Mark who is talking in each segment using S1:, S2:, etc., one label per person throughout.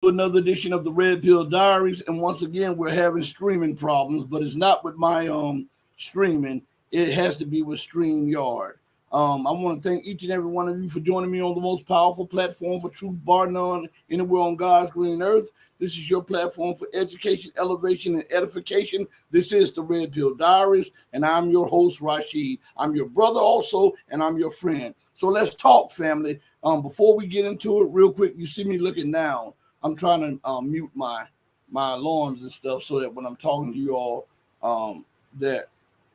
S1: to another edition of the Red Pill Diaries, and once again we're having streaming problems, but it's not with my streaming. It has to be with StreamYard. I want to thank each and every one of you for joining me on the most powerful platform for truth, bar none, anywhere on God's green earth. This is your platform for education, elevation, and edification. This is the Red Pill Diaries, and I'm your host, Rashid. I'm your brother also, and I'm your friend. So let's talk, family. Before we get into it, real quick, you see me looking down. I'm trying to mute my alarms and stuff so that when I'm talking to you all, that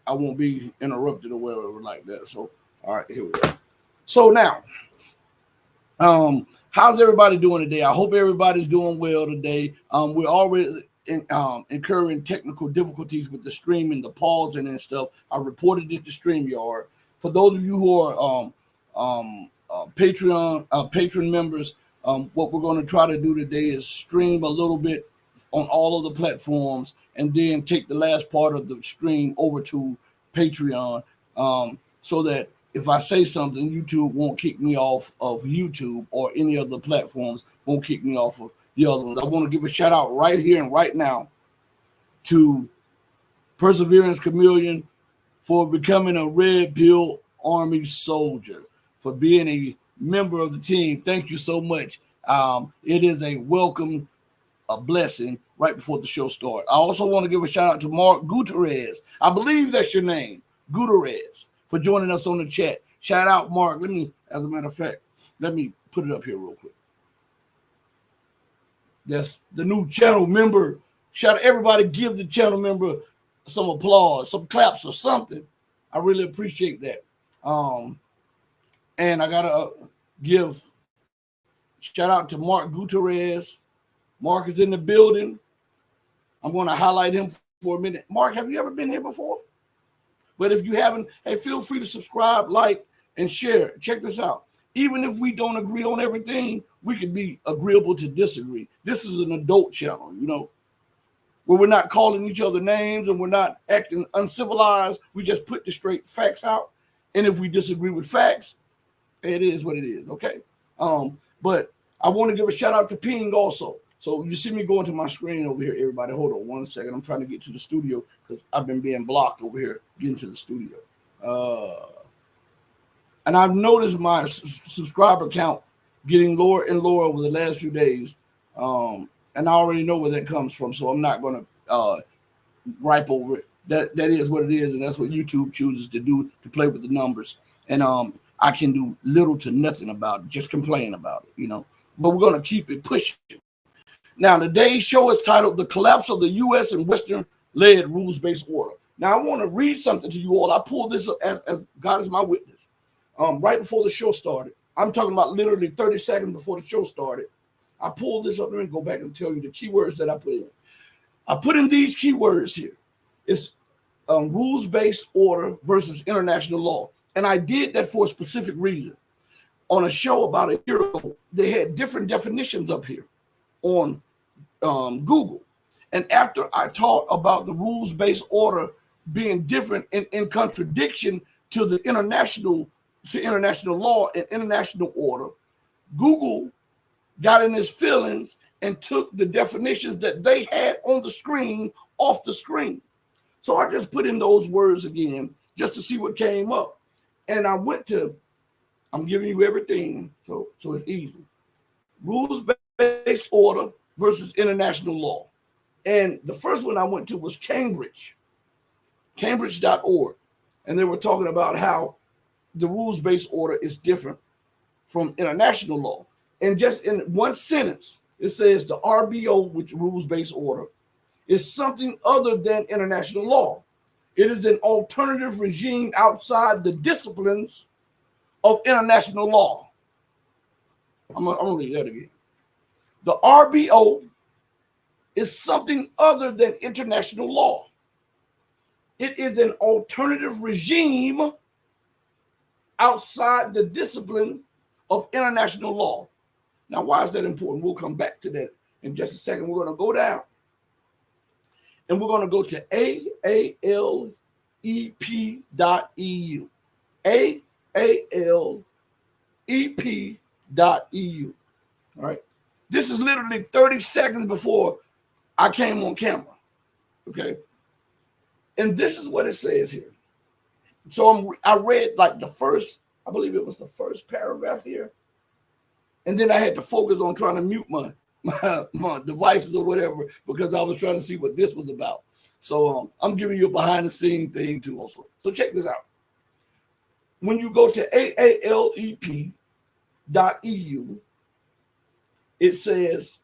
S1: I won't be interrupted or whatever like that. So, all right, here we go. So now, how's everybody doing today? I hope everybody's doing well today. We're already incurring technical difficulties with the streaming, the pausing and stuff. I reported it to StreamYard. For those of you who are patron members, what we're going to try to do today is stream a little bit on all of the platforms and then take the last part of the stream over to Patreon, so that if I say something, YouTube won't kick me off of YouTube, or any of the platforms won't kick me off of the other ones. I want to give a shout out right here and right now to Perseverance Chameleon for becoming a Red Pill Army soldier, for being a member of the team. Thank you so much. It is a welcome, a blessing right before the show starts. I also want to give a shout out to Mark Gutierrez. I believe that's your name, Gutierrez, for joining us on the chat. Shout out, Mark. As a matter of fact, let me put it up here real quick. That's the new channel member. Shout out, everybody, give the channel member some applause, some claps or something. I really appreciate that. And I gotta give shout out to Mark Gutierrez. Mark is in the building. I'm going to highlight him for a minute. Mark, have you ever been here before? But if you haven't, hey, feel free to subscribe, like, and share. Check this out. Even if we don't agree on everything, we can be agreeable to disagree. This is an adult channel, where we're not calling each other names and we're not acting uncivilized. We just put the straight facts out. And if we disagree with facts, it is what it is, okay? But I want to give a shout out to Ping also. So you see me going to my screen over here, everybody. Hold on 1 second. I'm trying to get to the studio because I've been being blocked over here getting to the studio. And I've noticed my subscriber count getting lower and lower over the last few days. And I already know where that comes from, so I'm not going to gripe over it. That is what it is, and that's what YouTube chooses to do, to play with the numbers. And I can do little to nothing about it, just complain about it, But we're going to keep it pushing. Now, today's show is titled "The Collapse of the U.S. and Western-Led Rules-Based Order." Now, I want to read something to you all. I pulled this up as God is my witness. Right before the show started, I'm talking about literally 30 seconds before the show started. I pulled this up. Let me go back and tell you the keywords that I put in. I put in these keywords here. It's rules-based order versus international law. And I did that for a specific reason. On a show about a year ago, they had different definitions up here on Google. And after I talked about the rules-based order being different in contradiction to the international law and international order, Google got in his feelings and took the definitions that they had on the screen off the screen. So I just put in those words again just to see what came up. And I'm giving you everything, so it's easy. Rules-based order versus international law. And the first one I went to was Cambridge.org. And they were talking about how the rules-based order is different from international law. And just in one sentence, it says the RBO, which rules-based order, is something other than international law. It is an alternative regime outside the disciplines of international law. I'm going to read that again. The RBO is something other than international law. It is an alternative regime outside the discipline of international law. Now, why is that important? We'll come back to that in just a second. We're going to go down and we're going to go to AALEP.eu. AALEP.eu. All right. This is literally 30 seconds before I came on camera. Okay. And this is what it says here. So I read like the first, I believe it was the first paragraph here. And then I had to focus on trying to mute my devices or whatever, because I was trying to see what this was about. So I'm giving you a behind the scene thing too also. So check this out. When you go to AALEP.eu, it says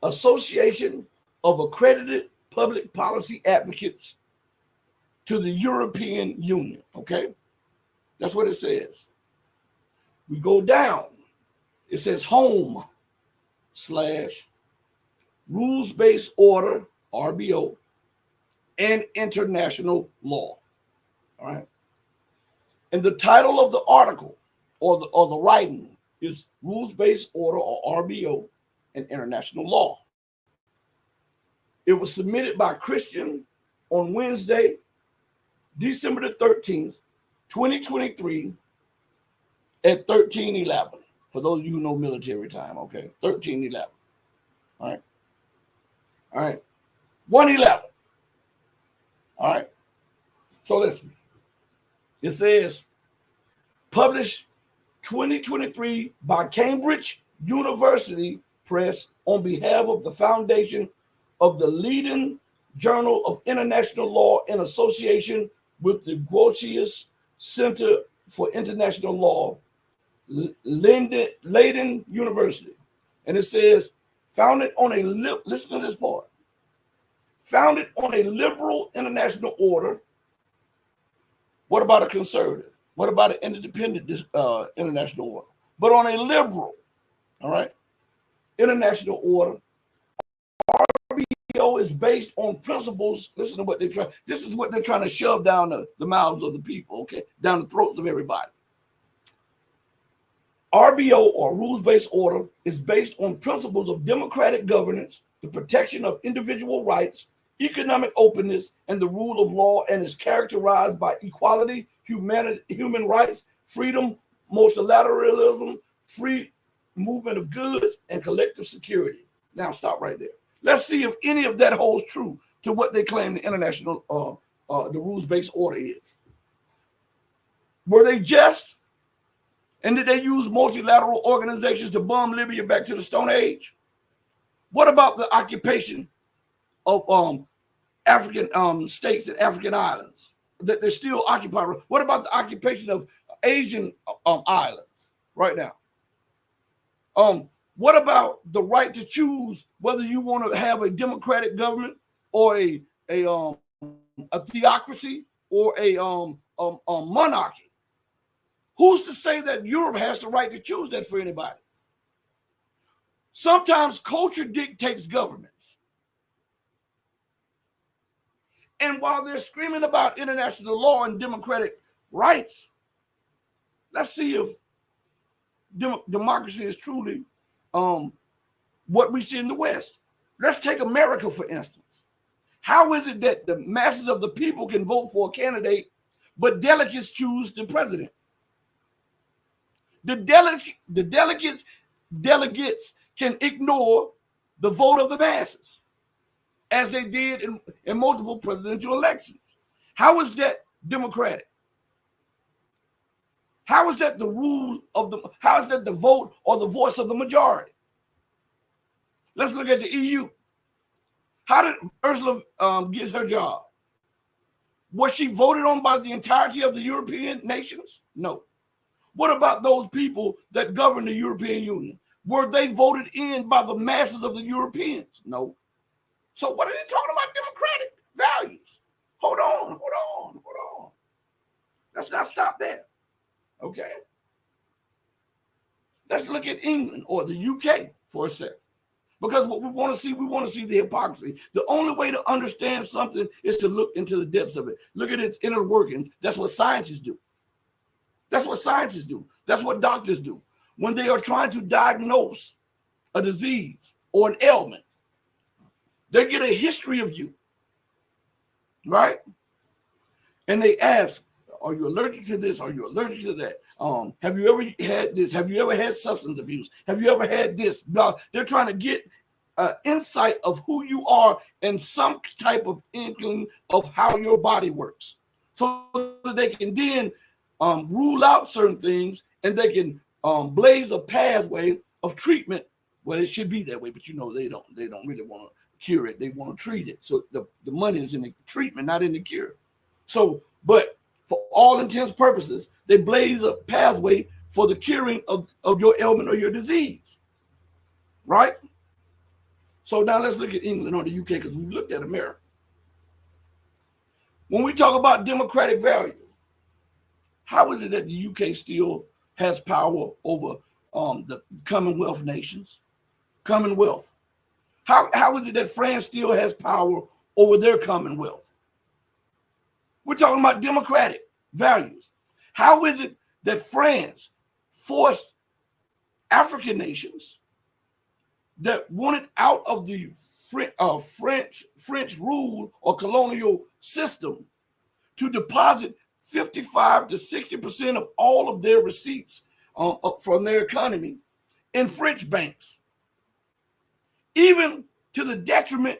S1: Association of Accredited Public Policy Advocates to the European Union. Okay, that's what it says. We go down. It says home / rules-based order, RBO, and international law. All right. And the title of the article or the writing is rules-based order, or RBO, and international law. It was submitted by Christian on Wednesday, December the 13th, 2023 at 13:11. For those of you who know military time, okay, 13:11. All right. All right. 1:11. All right. So listen. It says published 2023 by Cambridge University Press on behalf of the Foundation of the Leiden Journal of International Law in association with the Grotius Center for International Law, Leiden University. And it says, founded on a, listen to this part, founded on a liberal international order. What about a conservative? What about an independent international order? But on a liberal, all right, international order, RBO is based on principles. Listen to what they're trying. This is what they're trying to shove down the mouths of the people, okay, down the throats of everybody. RBO, or rules-based order, is based on principles of democratic governance, the protection of individual rights, economic openness, and the rule of law, and is characterized by equality, human rights, freedom, multilateralism, free movement of goods, and collective security. Now stop right there. Let's see if any of that holds true to what they claim the international, the rules-based order is. Were they just? And did they use multilateral organizations to bomb Libya back to the Stone Age? What about the occupation of African states and African islands that they're still occupied? What about the occupation of Asian islands right now? What about the right to choose whether you want to have a democratic government or a theocracy or a monarchy? Who's to say that Europe has the right to choose that for anybody? Sometimes culture dictates governments. And while they're screaming about international law and democratic rights, let's see if democracy is truly what we see in the West. Let's take America, for instance. How is it that the masses of the people can vote for a candidate, but delegates choose the president? The delegates can ignore the vote of the masses, as they did in multiple presidential elections. How is that democratic? How is that the rule of how is that the vote or the voice of the majority? Let's look at the EU. How did Ursula get her job? Was she voted on by the entirety of the European nations? No. What about those people that govern the European Union? Were they voted in by the masses of the Europeans? No. So what are they talking about democratic values? Hold on. Let's not stop there. Okay. Let's look at England or the UK for a second. Because what we want to see the hypocrisy. The only way to understand something is to look into the depths of it. Look at its inner workings. That's what scientists do. That's what scientists do. That's what doctors do. When they are trying to diagnose a disease or an ailment, they get a history of you, right? And they ask, Are you allergic to this? Are you allergic to that? Have you ever had this? Have you ever had substance abuse? Have you ever had this? No, they're trying to get insight of who you are and some type of inkling of how your body works, so that they can then rule out certain things, and they can blaze a pathway of treatment. Well, it should be that way, but they don't really want to cure it. They want to treat it. So the money is in the treatment, not in the cure. So, but for all intents and purposes, they blaze a pathway for the curing of your ailment or your disease. Right? So now let's look at England or the UK, because we've looked at America. When we talk about democratic values, how is it that the UK still has power over the Commonwealth nations? Commonwealth. How is it that France still has power over their Commonwealth? We're talking about democratic values. How is it that France forced African nations that wanted out of the French rule or colonial system to deposit 55 to 60% of all of their receipts from their economy in French banks, even to the detriment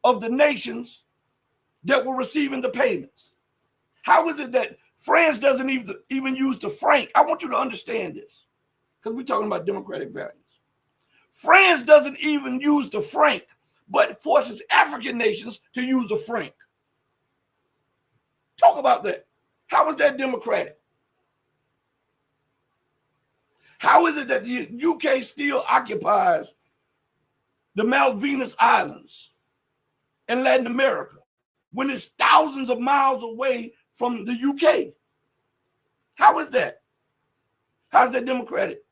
S1: of the nations that were receiving the payments? How is it that France doesn't even use the franc? I want you to understand this, because we're talking about democratic values. France doesn't even use the franc, but forces African nations to use the franc. Talk about that. How is that democratic? How is it that the UK still occupies the Malvinas Islands in Latin America when it's thousands of miles away from the UK? How is that? How is that democratic?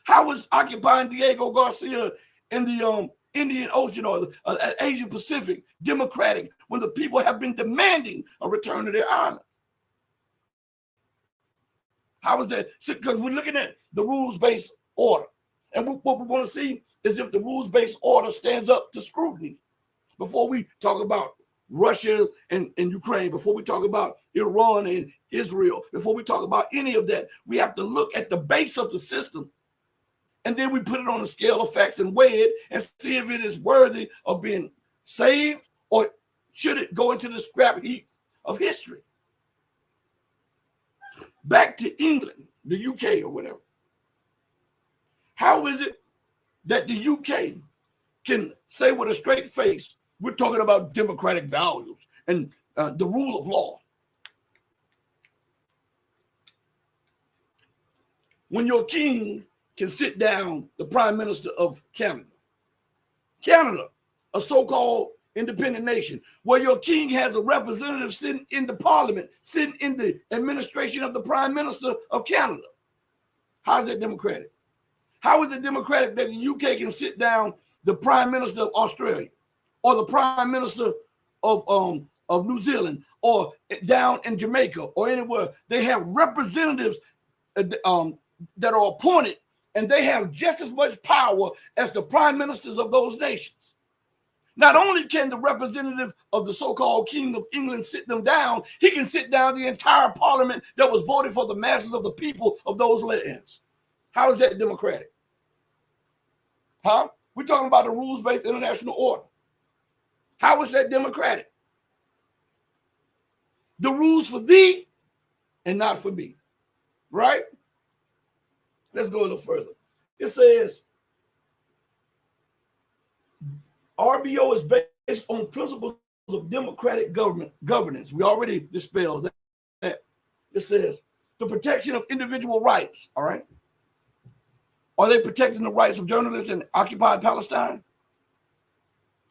S1: How is occupying Diego Garcia in the Indian Ocean or the Asian Pacific democratic when the people have been demanding a return to their island? How is that? Because we're looking at the rules-based order. And what we want to see is if the rules-based order stands up to scrutiny. Before we talk about Russia and Ukraine, before we talk about Iran and Israel, before we talk about any of that, we have to look at the base of the system. And then we put it on a scale of facts and weigh it and see if it is worthy of being saved, or should it go into the scrap heap of history. Back to England, the UK or whatever. How is it that the UK can say with a straight face, we're talking about democratic values and the rule of law, when your king can sit down the Prime Minister of Canada, a so-called independent nation, where your king has a representative sitting in the parliament, sitting in the administration of the Prime Minister of Canada? How is that democratic? How is it democratic that the UK can sit down the Prime Minister of Australia or the Prime Minister of New Zealand or down in Jamaica or anywhere? They have representatives that are appointed, and they have just as much power as the prime ministers of those nations. Not only can the representative of the so-called King of England sit them down, he can sit down the entire parliament that was voted for the masses of the people of those lands. How is that democratic? Huh? We're talking about the rules-based international order. How is that democratic? The rules for thee and not for me. Right? Let's go a little further. It says, RBO is based on principles of democratic governance. We already dispelled that. It says the protection of individual rights. All right. Are they protecting the rights of journalists in occupied Palestine?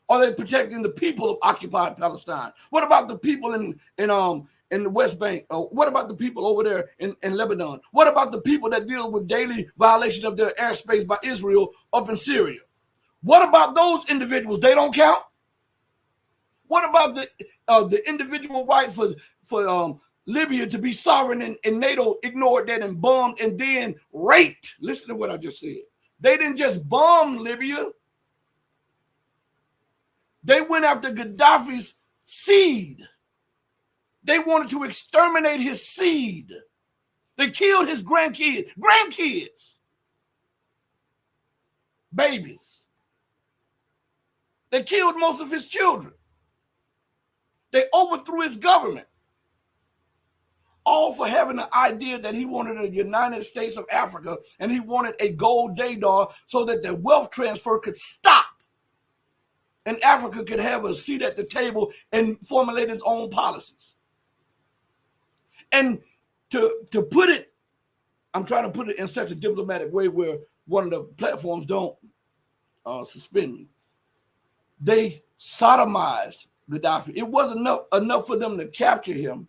S1: Are they protecting the people of occupied Palestine? What about the people in the West Bank? What about the people over there in Lebanon? What about the people that deal with daily violation of their airspace by Israel up in Syria? What about those individuals? They don't count? What about the individual right for Libya to be sovereign, and NATO ignored that and bombed and then raped? Listen to what I just said. They didn't just bomb Libya. They went after Gaddafi's seed. They wanted to exterminate his seed. They killed his grandkids, babies. They killed most of his children. They overthrew his government, all for having the idea that he wanted a United States of Africa and he wanted a gold Dadar so that the wealth transfer could stop and Africa could have a seat at the table and formulate its own policies. And to put it, I'm trying to put it in such a diplomatic way where one of the platforms don't suspend me. They sodomized Gaddafi. It wasn't enough for them to capture him.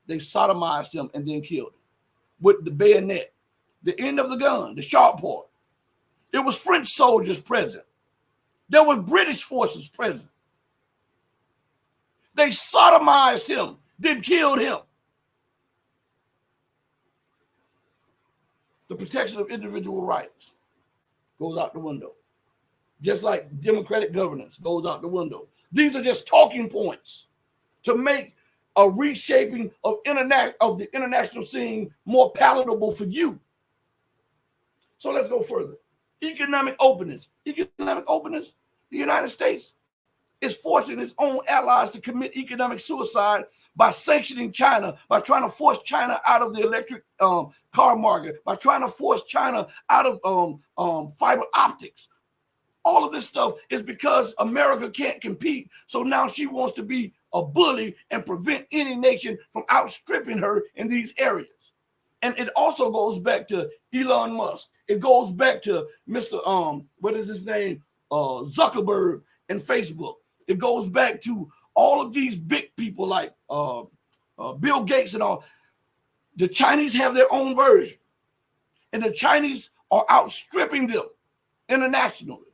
S1: They sodomized him and then killed him with the bayonet, the end of the gun, the sharp part. It was French soldiers present. There were British forces present. They sodomized him, then killed him. The protection of individual rights goes out the window. Just like democratic governance goes out the window. These are just talking points to make a reshaping of the international scene more palatable for you. So let's go further. Economic openness. Economic openness. The United States is forcing its own allies to commit economic suicide by sanctioning China, by trying to force China out of the electric car market, by trying to force China out of fiber optics. All of this stuff is because America can't compete. So now she wants to be a bully and prevent any nation from outstripping her in these areas. And it also goes back to Elon Musk. It goes back to Mr. What is his name? Zuckerberg and Facebook. It goes back to all of these big people like Bill Gates and all. The Chinese have their own version. And the Chinese are outstripping them internationally.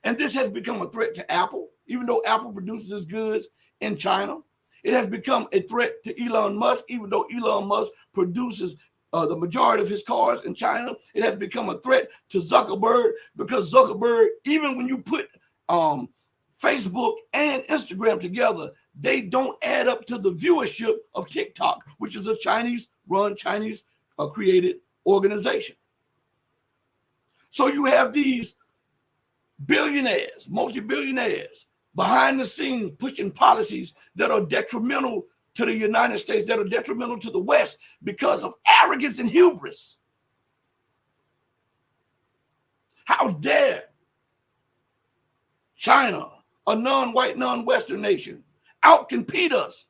S1: And this has become a threat to Apple, even though Apple produces its goods in China. It has become a threat to Elon Musk, even though Elon Musk produces the majority of his cars in China. It has become a threat to Zuckerberg because Zuckerberg, even when you put Facebook and Instagram together, they don't add up to the viewership of TikTok, which is a Chinese-run, Chinese-created organization. So you have these billionaires, multi-billionaires, behind the scenes pushing policies that are detrimental to the United States, that are detrimental to the West because of arrogance and hubris. How dare China, a non-white, non-Western nation, outcompete us?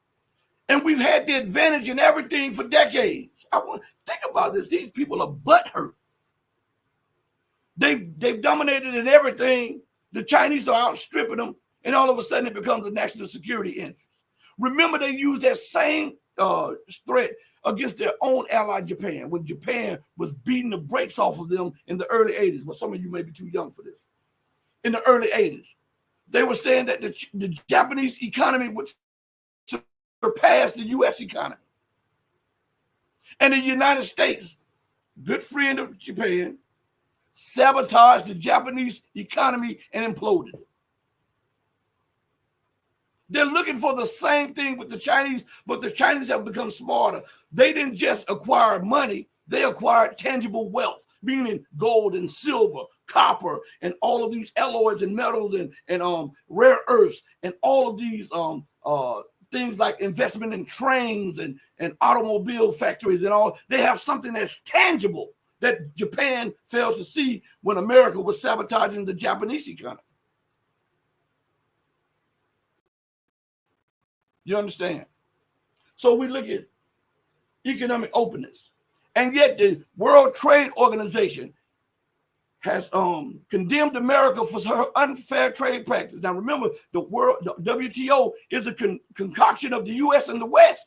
S1: And we've had the advantage in everything for decades. I want to think about this. These people are butthurt. They've dominated in everything. The Chinese are outstripping them, and all of a sudden it becomes a national security interest. Remember, they used that same threat against their own ally, Japan, when Japan was beating the brakes off of them in the early 80s. Well, some of you may be too young for this. In the early 80s, they were saying that the Japanese economy would surpass the U.S. economy. And the United States, good friend of Japan, sabotaged the Japanese economy and imploded it. They're looking for the same thing with the Chinese, but the Chinese have become smarter. They didn't just acquire money, they acquired tangible wealth, meaning gold and silver, copper, and all of these alloys and metals and rare earths, and all of these things like investment in trains and automobile factories and all. They have something that's tangible that Japan failed to see when America was sabotaging the Japanese economy. You understand? So we look at economic openness, and yet the World Trade Organization has condemned America for her unfair trade practice. Now remember, the WTO is a concoction of the U.S. and the West.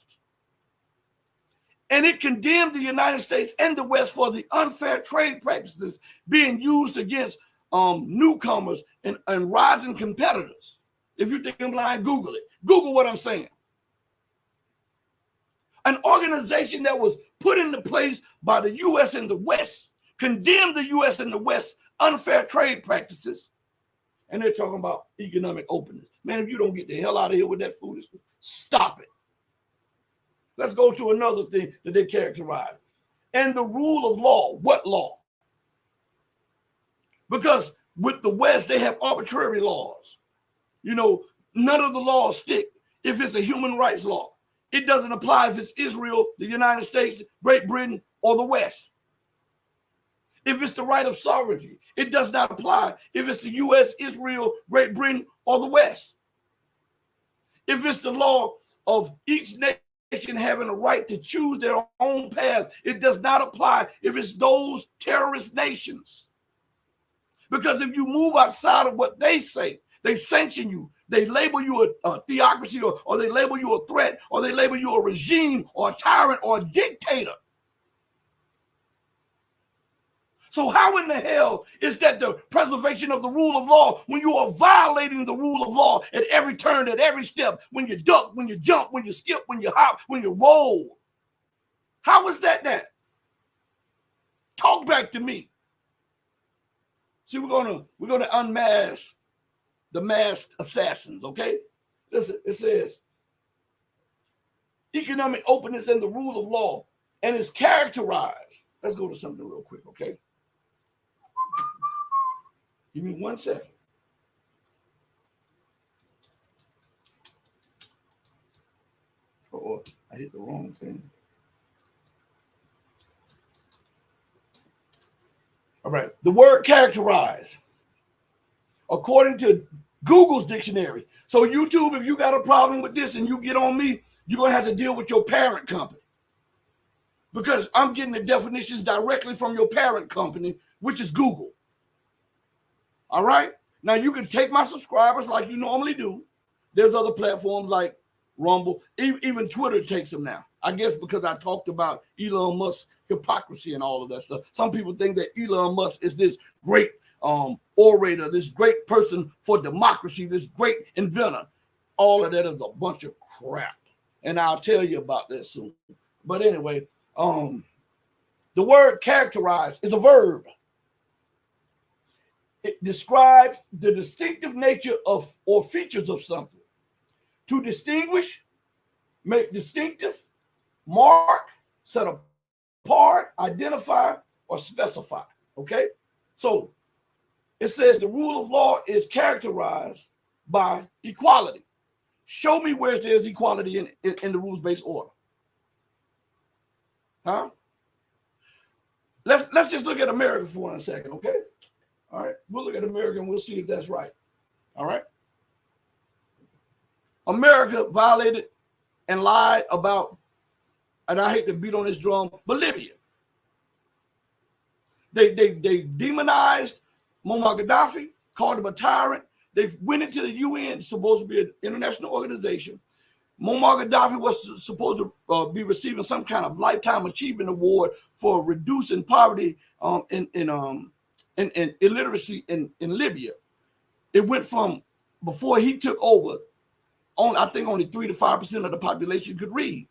S1: And it condemned the United States and the West for the unfair trade practices being used against newcomers and rising competitors. If you think I'm lying, Google it. Google what I'm saying. An organization that was put into place by the U.S. and the West condemned the U.S. and the West unfair trade practices. And they're talking about economic openness. Man, if you don't get the hell out of here with that foolishness, stop it. Let's go to another thing that they characterize. And the rule of law. What law? Because with the West, they have arbitrary laws. You know, none of the laws stick if it's a human rights law. It doesn't apply if it's Israel, the United States, Great Britain, or the West. If it's the right of sovereignty, it does not apply if it's the U.S., Israel, Great Britain, or the West. If it's the law of each nation having a right to choose their own path, it does not apply if it's those terrorist nations. Because if you move outside of what they say, they sanction you, they label you a theocracy, or they label you a threat, or they label you a regime or a tyrant or a dictator. So how in the hell is that the preservation of the rule of law when you are violating the rule of law at every turn, at every step, when you duck, when you jump, when you skip, when you hop, when you roll? How is that? Talk back to me. See, we're gonna unmask the masked assassins, okay? Listen, it says economic openness and the rule of law, and is characterized. Let's go to something real quick, okay? Give me 1 second. Oh, I hit the wrong thing. All right. The word characterize, according to Google's dictionary. So YouTube, if you got a problem with this and you get on me, you're going to have to deal with your parent company. Because I'm getting the definitions directly from your parent company, which is Google. All right? Now, you can take my subscribers like you normally do. There's other platforms like Rumble. Even Twitter takes them now. I guess because I talked about Elon Musk's hypocrisy and all of that stuff. Some people think that Elon Musk is this great orator, this great person for democracy, this great inventor. All of that is a bunch of crap. And I'll tell you about that soon. But anyway, the word characterize is a verb. It describes the distinctive nature of or features of something. To distinguish, make distinctive, mark, set apart, identify, or specify. Okay? So it says the rule of law is characterized by equality. Show me where there's equality in the rules-based order. Huh? Let's just look at America for 1 second, okay? All right, we'll look at America and we'll see if that's right. All right. America violated and lied about, and I hate to beat on this drum, but Libya. They demonized Muammar Gaddafi, called him a tyrant. They went into the UN, supposed to be an international organization. Muammar Gaddafi was supposed to be receiving some kind of lifetime achievement award for reducing poverty and illiteracy in Libya. It went from, before he took over, I think only 3 to 5% of the population could read.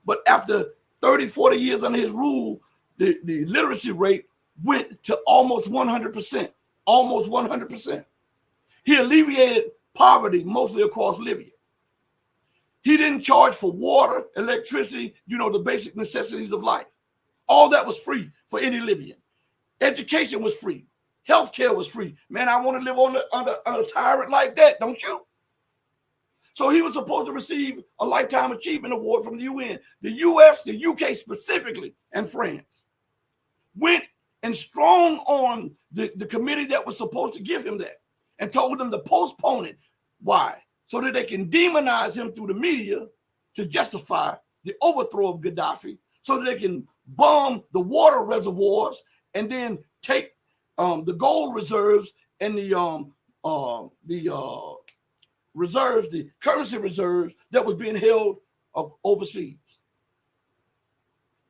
S1: But after 30, 40 years under his rule, the literacy rate went to almost 100%. Almost 100%. He alleviated poverty mostly across Libya. He didn't charge for water, electricity, the basic necessities of life. All that was free for any Libyan. Education was free. Healthcare was free. Man, I want to live under a tyrant like that, don't you? So he was supposed to receive a Lifetime Achievement Award from the UN. The US, the UK specifically, and France went and strong on the committee that was supposed to give him that and told them to postpone it. Why? So that they can demonize him through the media to justify the overthrow of Gaddafi, so that they can bomb the water reservoirs and then take the gold reserves and the reserves, the currency reserves that was being held overseas.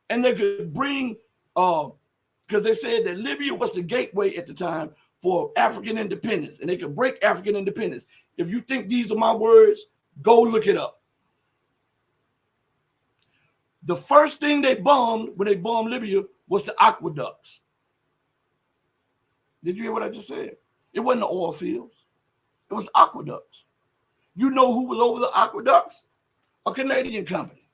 S1: And they could bring, because they said that Libya was the gateway at the time for African independence, and they could break African independence. If you think these are my words, go look it up. The first thing they bombed when they bombed Libya was the aqueducts. Did you hear what I just said? It wasn't the oil fields. It was aqueducts. You know who was over the aqueducts? A Canadian company.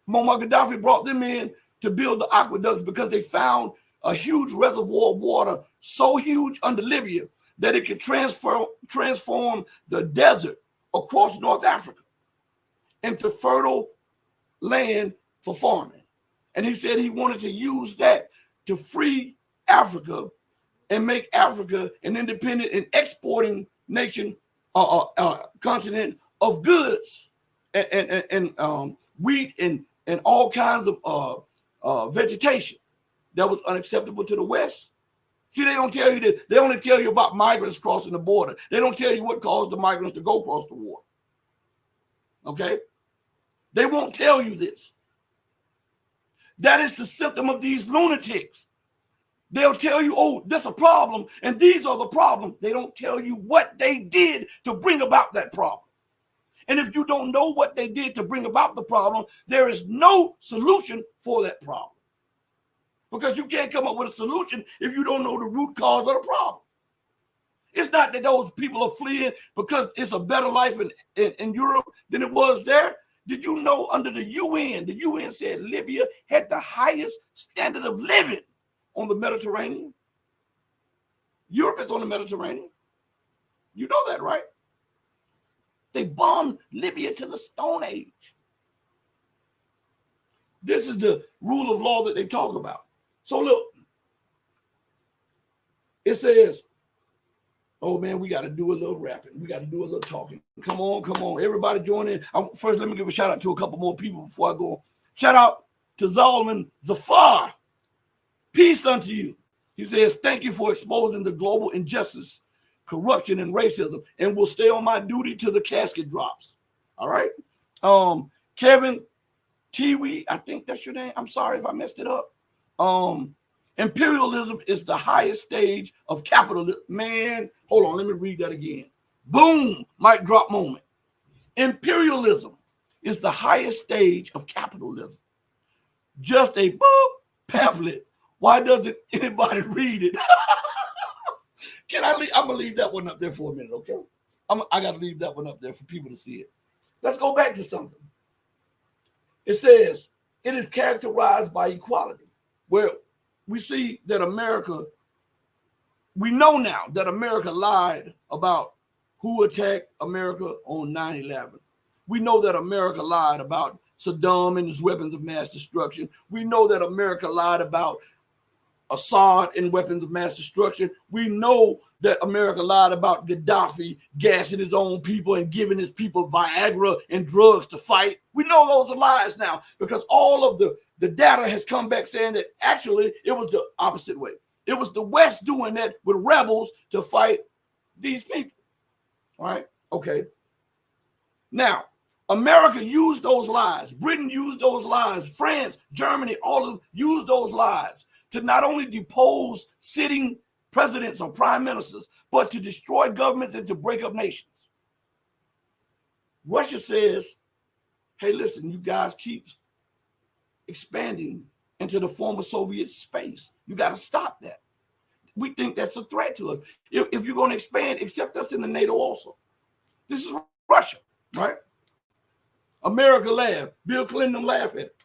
S1: Muammar Gaddafi brought them in to build the aqueducts because they found a huge reservoir of water, so huge under Libya that it could transform the desert across North Africa into fertile land for farming. And he said he wanted to use that to free Africa and make Africa an independent and exporting nation, continent of goods and wheat and all kinds of vegetation that was unacceptable to the West. See, they don't tell you that. They only tell you about migrants crossing the border. They don't tell you what caused the migrants to go across the water. Okay? They won't tell you this. That is the symptom of these lunatics. They'll tell you, oh, that's a problem, and these are the problems. They don't tell you what they did to bring about that problem. And if you don't know what they did to bring about the problem, there is no solution for that problem. Because you can't come up with a solution if you don't know the root cause of the problem. It's not that those people are fleeing because it's a better life in Europe than it was there. Did you know the UN said Libya had the highest standard of living on the Mediterranean? Europe is on the Mediterranean. You know that, right? They bombed Libya to the Stone Age. This is the rule of law that they talk about. So look, it says, oh man, we got to do a little rapping. We got to do a little talking. Come on. Everybody join in. First, let me give a shout out to a couple more people before I go. Shout out to Zalman Zafar. Peace unto you. He says, thank you for exposing the global injustice, corruption, and racism, and will stay on my duty till the casket drops. All right. Kevin Tiwi, I think that's your name. I'm sorry if I messed it up. Imperialism is the highest stage of capitalism. Man, hold on, let me read that again. Boom, mic drop moment. Imperialism is the highest stage of capitalism. Just a boop pamphlet. Why doesn't anybody read it? I'm gonna leave that one up there for a minute, okay? I gotta leave that one up there for people to see it. Let's go back to something. It says it is characterized by equality. Where we see that we know now that America lied about who attacked America on 9/11. We know that America lied about Saddam and his weapons of mass destruction. We know that America lied about Assad and weapons of mass destruction. We know that America lied about Gaddafi gassing his own people and giving his people Viagra and drugs to fight. We know those are lies now because all of the data has come back saying that actually it was the opposite way. It was the West doing that with rebels to fight these people. All right? Okay. Now, America used those lies. Britain used those lies. France, Germany, all of them used those lies to not only depose sitting presidents or prime ministers, but to destroy governments and to break up nations. Russia says, hey, listen, you guys keep expanding into the former Soviet space. You got to stop that. We think that's a threat to us. If you're going to expand, accept us in the NATO also. This is Russia, right? America laughed. Bill Clinton laughed at it.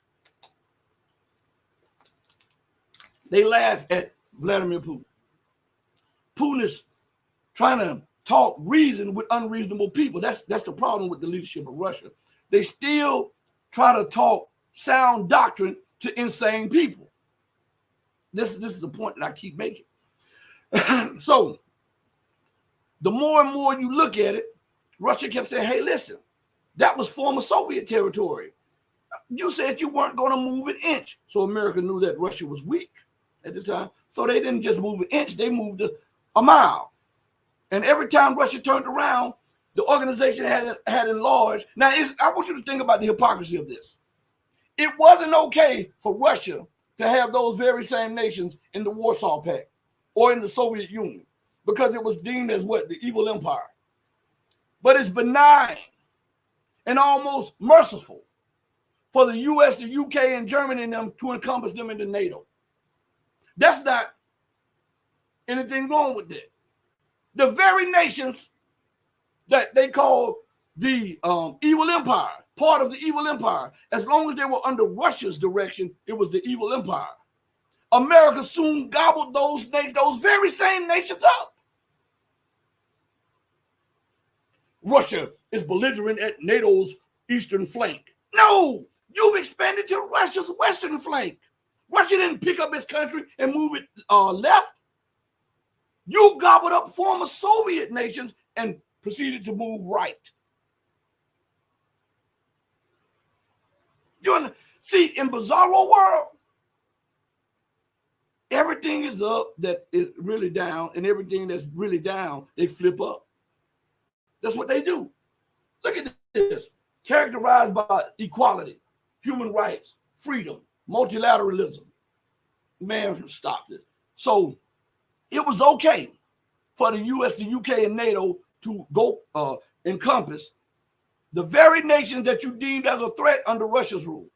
S1: They laugh at Vladimir Putin. Putin is trying to talk reason with unreasonable people. That's the problem with the leadership of Russia. They still try to talk sound doctrine to insane people. This is the point that I keep making. So the more and more you look at it, Russia kept saying, hey, listen, that was former Soviet territory. You said you weren't going to move an inch. So America knew that Russia was weak at the time. So they didn't just move an inch, they moved a mile. And every time Russia turned around, the organization had enlarged. Now, I want you to think about the hypocrisy of this. It wasn't okay for Russia to have those very same nations in the Warsaw Pact or in the Soviet Union because it was deemed as what? The evil empire. But it's benign and almost merciful for the US, the UK, and Germany and them to encompass them into NATO. That's not anything wrong with that. The very nations that they call the evil empire, part of the evil empire. As long as they were under Russia's direction, it was the evil empire. America soon gobbled those very same nations up. Russia is belligerent at NATO's eastern flank. No, you've expanded to Russia's western flank. Russia didn't pick up its country and move it left. You gobbled up former Soviet nations and proceeded to move right. See, in Bizarro world, everything is up that is really down, and everything that's really down, they flip up. That's what they do. Look at this. Characterized by equality, human rights, freedom, multilateralism. Man, stop this. So it was okay for the US, the UK, and NATO to go encompass the very nations that you deemed as a threat under Russia's rule.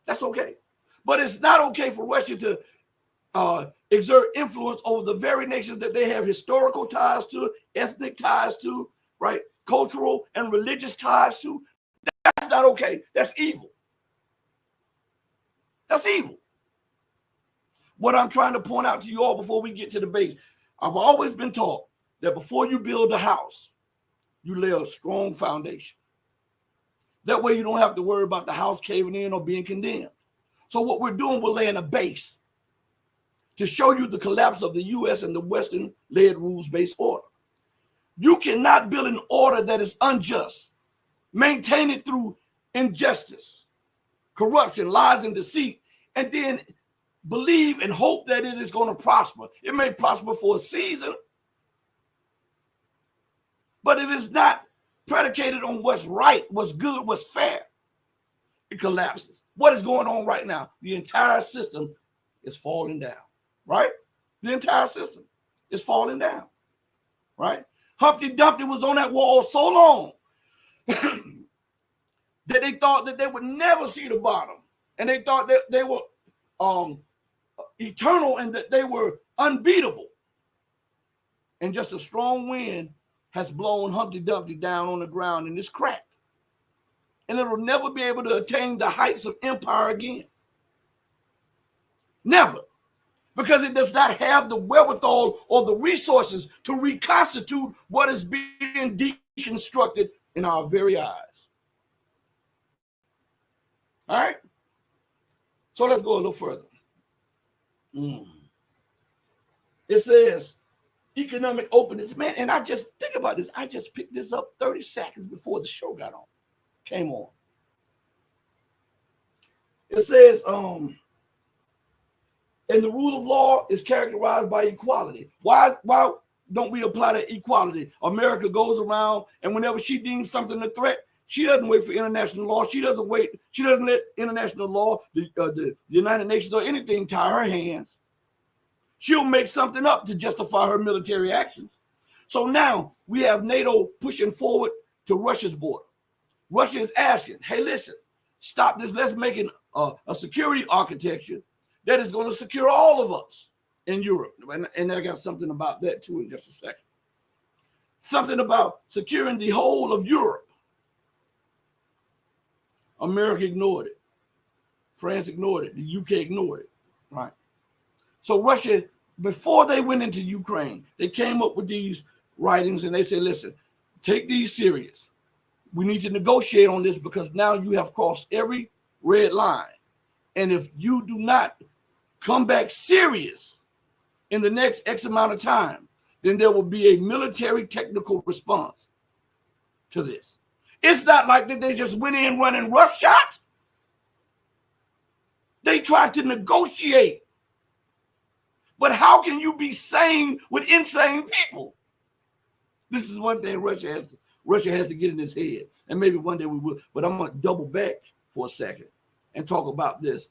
S1: That's okay. But it's not okay for Russia to exert influence over the very nations that they have historical ties to, ethnic ties to, right? Cultural and religious ties to. That's not okay. That's evil. That's evil. What I'm trying to point out to you all before we get to the base, I've always been taught that before you build a house, you lay a strong foundation. That way you don't have to worry about the house caving in or being condemned. So what we're doing, we're laying a base to show you the collapse of the U.S. and the Western-led rules-based order. You cannot build an order that is unjust, maintain it through injustice, corruption, lies, and deceit, and then believe and hope that it is going to prosper. It may prosper for a season, but if it's not predicated on what's right, what's good, what's fair, it collapses. What is going on right now? The entire system is falling down, right? The entire system is falling down, right? Humpty Dumpty was on that wall so long that they thought that they would never see the bottom, and they thought that they were eternal and that they were unbeatable. And just a strong wind has blown Humpty Dumpty down on the ground, and it's cracked. And it will never be able to attain the heights of empire again. Never. Because it does not have the wherewithal or the resources to reconstitute what is being deconstructed in our very eyes. All right? So let's go a little further. It says, economic openness. Man, and I just think about this. I just picked this up 30 seconds before the show came on. It says, and the rule of law is characterized by equality. Why don't we apply that equality? America goes around, and whenever she deems something a threat, she doesn't wait for international law. She doesn't let international law, the United Nations or anything tie her hands. She'll make something up to justify her military actions. So now we have NATO pushing forward to Russia's border. Russia is asking, hey, listen, stop this. Let's make a security architecture that is going to secure all of us in Europe. And I got something about that too in just a second. Something about securing the whole of Europe. America ignored it. France ignored it. The UK ignored it. Right. So Russia, before they went into Ukraine, they came up with these writings and they said, listen, take these serious. We need to negotiate on this because now you have crossed every red line. And if you do not come back serious in the next X amount of time, then there will be a military technical response to this. It's not like that they just went in running roughshod. They tried to negotiate. But how can you be sane with insane people? This is one thing Russia has to get in its head. And maybe one day we will. But I'm going to double back for a second and talk about this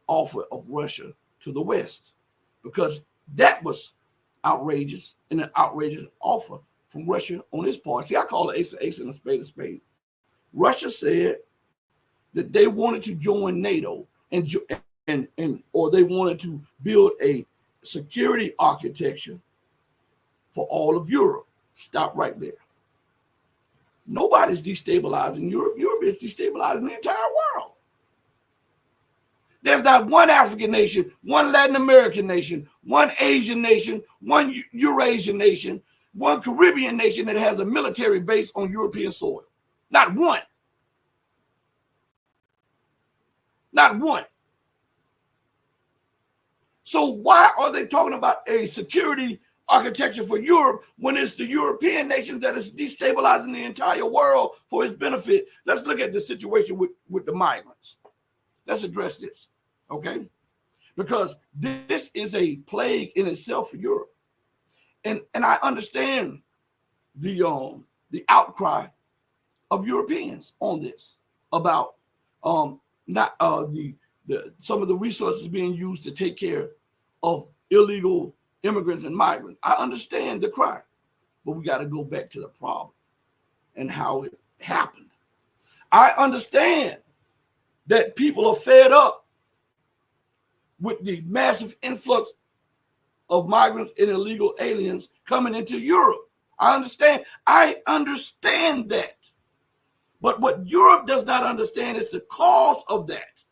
S1: offer of Russia to the West. Because that was outrageous and an outrageous offer from Russia on its part. See, I call it ace of ace and a spade of spade. Russia said that they wanted to join NATO or they wanted to build a security architecture for all of Europe. Stop right there. Nobody's destabilizing Europe. Europe is destabilizing the entire world. There's not one African nation, one Latin American nation, one Asian nation, one Eurasian nation, one Caribbean nation that has a military base on European soil. Not one. Not one. So why are they talking about a security architecture for Europe when it's the European nations that is destabilizing the entire world for its benefit? Let's look at the situation with the migrants. Let's address this, okay? Because this is a plague in itself for Europe. And I understand the outcry of Europeans on this about not some of the resources being used to take care of illegal immigrants and migrants. I understand the cry, but we got to go back to the problem and how it happened. I understand that people are fed up with the massive influx of migrants and illegal aliens coming into Europe. I understand that. But what Europe does not understand is the cause of that.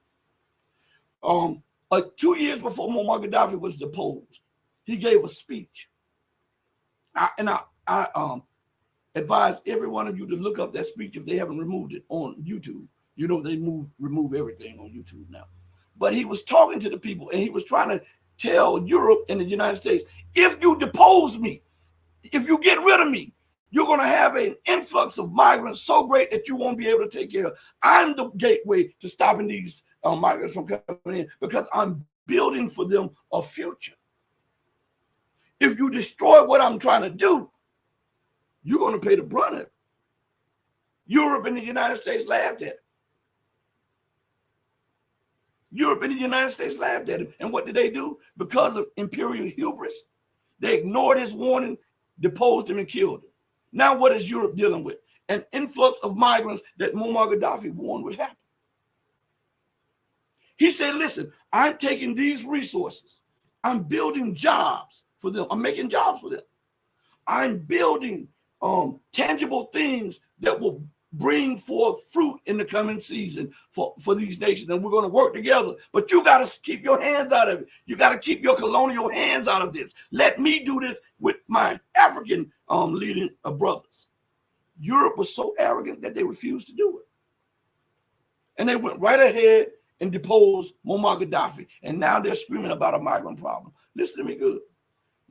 S1: 2 years before Muammar Gaddafi was deposed, he gave a speech. I advise every one of you to look up that speech if they haven't removed it on YouTube. You know, they remove everything on YouTube now. But he was talking to the people, and he was trying to tell Europe and the United States, if you depose me, if you get rid of me, you're going to have an influx of migrants so great that you won't be able to take care of. I'm the gateway to stopping these migrants from coming in because I'm building for them a future. If you destroy what I'm trying to do, you're going to pay the brunt of it. Europe and the United States laughed at it. Europe and the United States laughed at him. And what did they do? Because of imperial hubris, they ignored his warning, deposed him, and killed him. Now what is Europe dealing with? An influx of migrants that Muammar Gaddafi warned would happen. He said, listen, I'm taking these resources. I'm building jobs for them. I'm making jobs for them. I'm building tangible things that will bring forth fruit in the coming season for these nations. And we're going to work together. But you got to keep your hands out of it. You got to keep your colonial hands out of this. Let me do this with my African leading brothers. Europe was so arrogant that they refused to do it. And they went right ahead and deposed Muammar Gaddafi. And now they're screaming about a migrant problem. Listen to me good.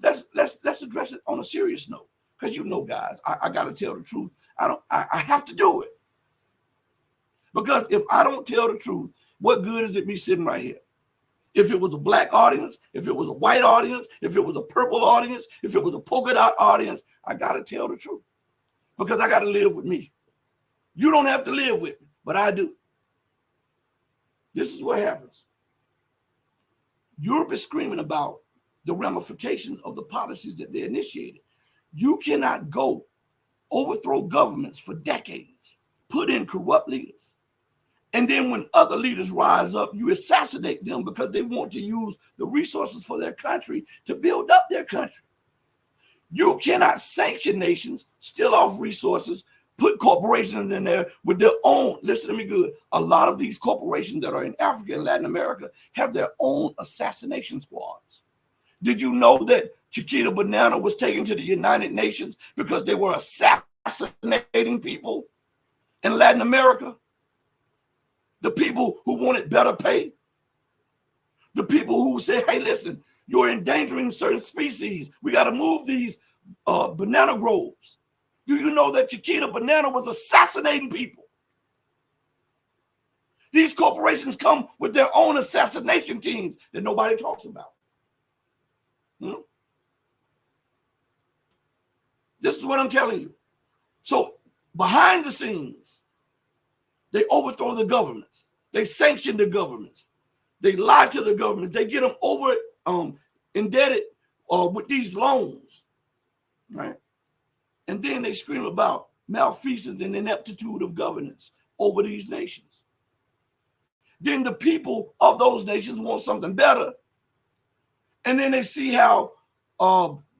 S1: Let's address it on a serious note. Because you know, guys, I got to tell the truth. I have to do it. Because if I don't tell the truth, what good is it me sitting right here? If it was a black audience, if it was a white audience, if it was a purple audience, if it was a polka dot audience, I got to tell the truth. Because I got to live with me. You don't have to live with me, but I do. This is what happens. Europe is screaming about the ramifications of the policies that they initiated. You cannot go overthrow governments for decades, put in corrupt leaders, and then when other leaders rise up, you assassinate them because they want to use the resources for their country to build up their country. You cannot sanction nations, steal off resources, put corporations in there with their own, listen to me good, a lot of these corporations that are in Africa and Latin America have their own assassination squads. Did you know that Chiquita Banana was taken to the United Nations because they were assassinating people in Latin America? The people who wanted better pay. The people who said, hey, listen, you're endangering certain species. We got to move these banana groves. Do you know that Chiquita Banana was assassinating people? These corporations come with their own assassination teams that nobody talks about. This is what I'm telling you. So behind the scenes, they overthrow the governments. They sanction the governments. They lie to the governments. They get them over indebted with these loans, right? And then they scream about malfeasance and ineptitude of governance over these nations. Then the people of those nations want something better. And then they see how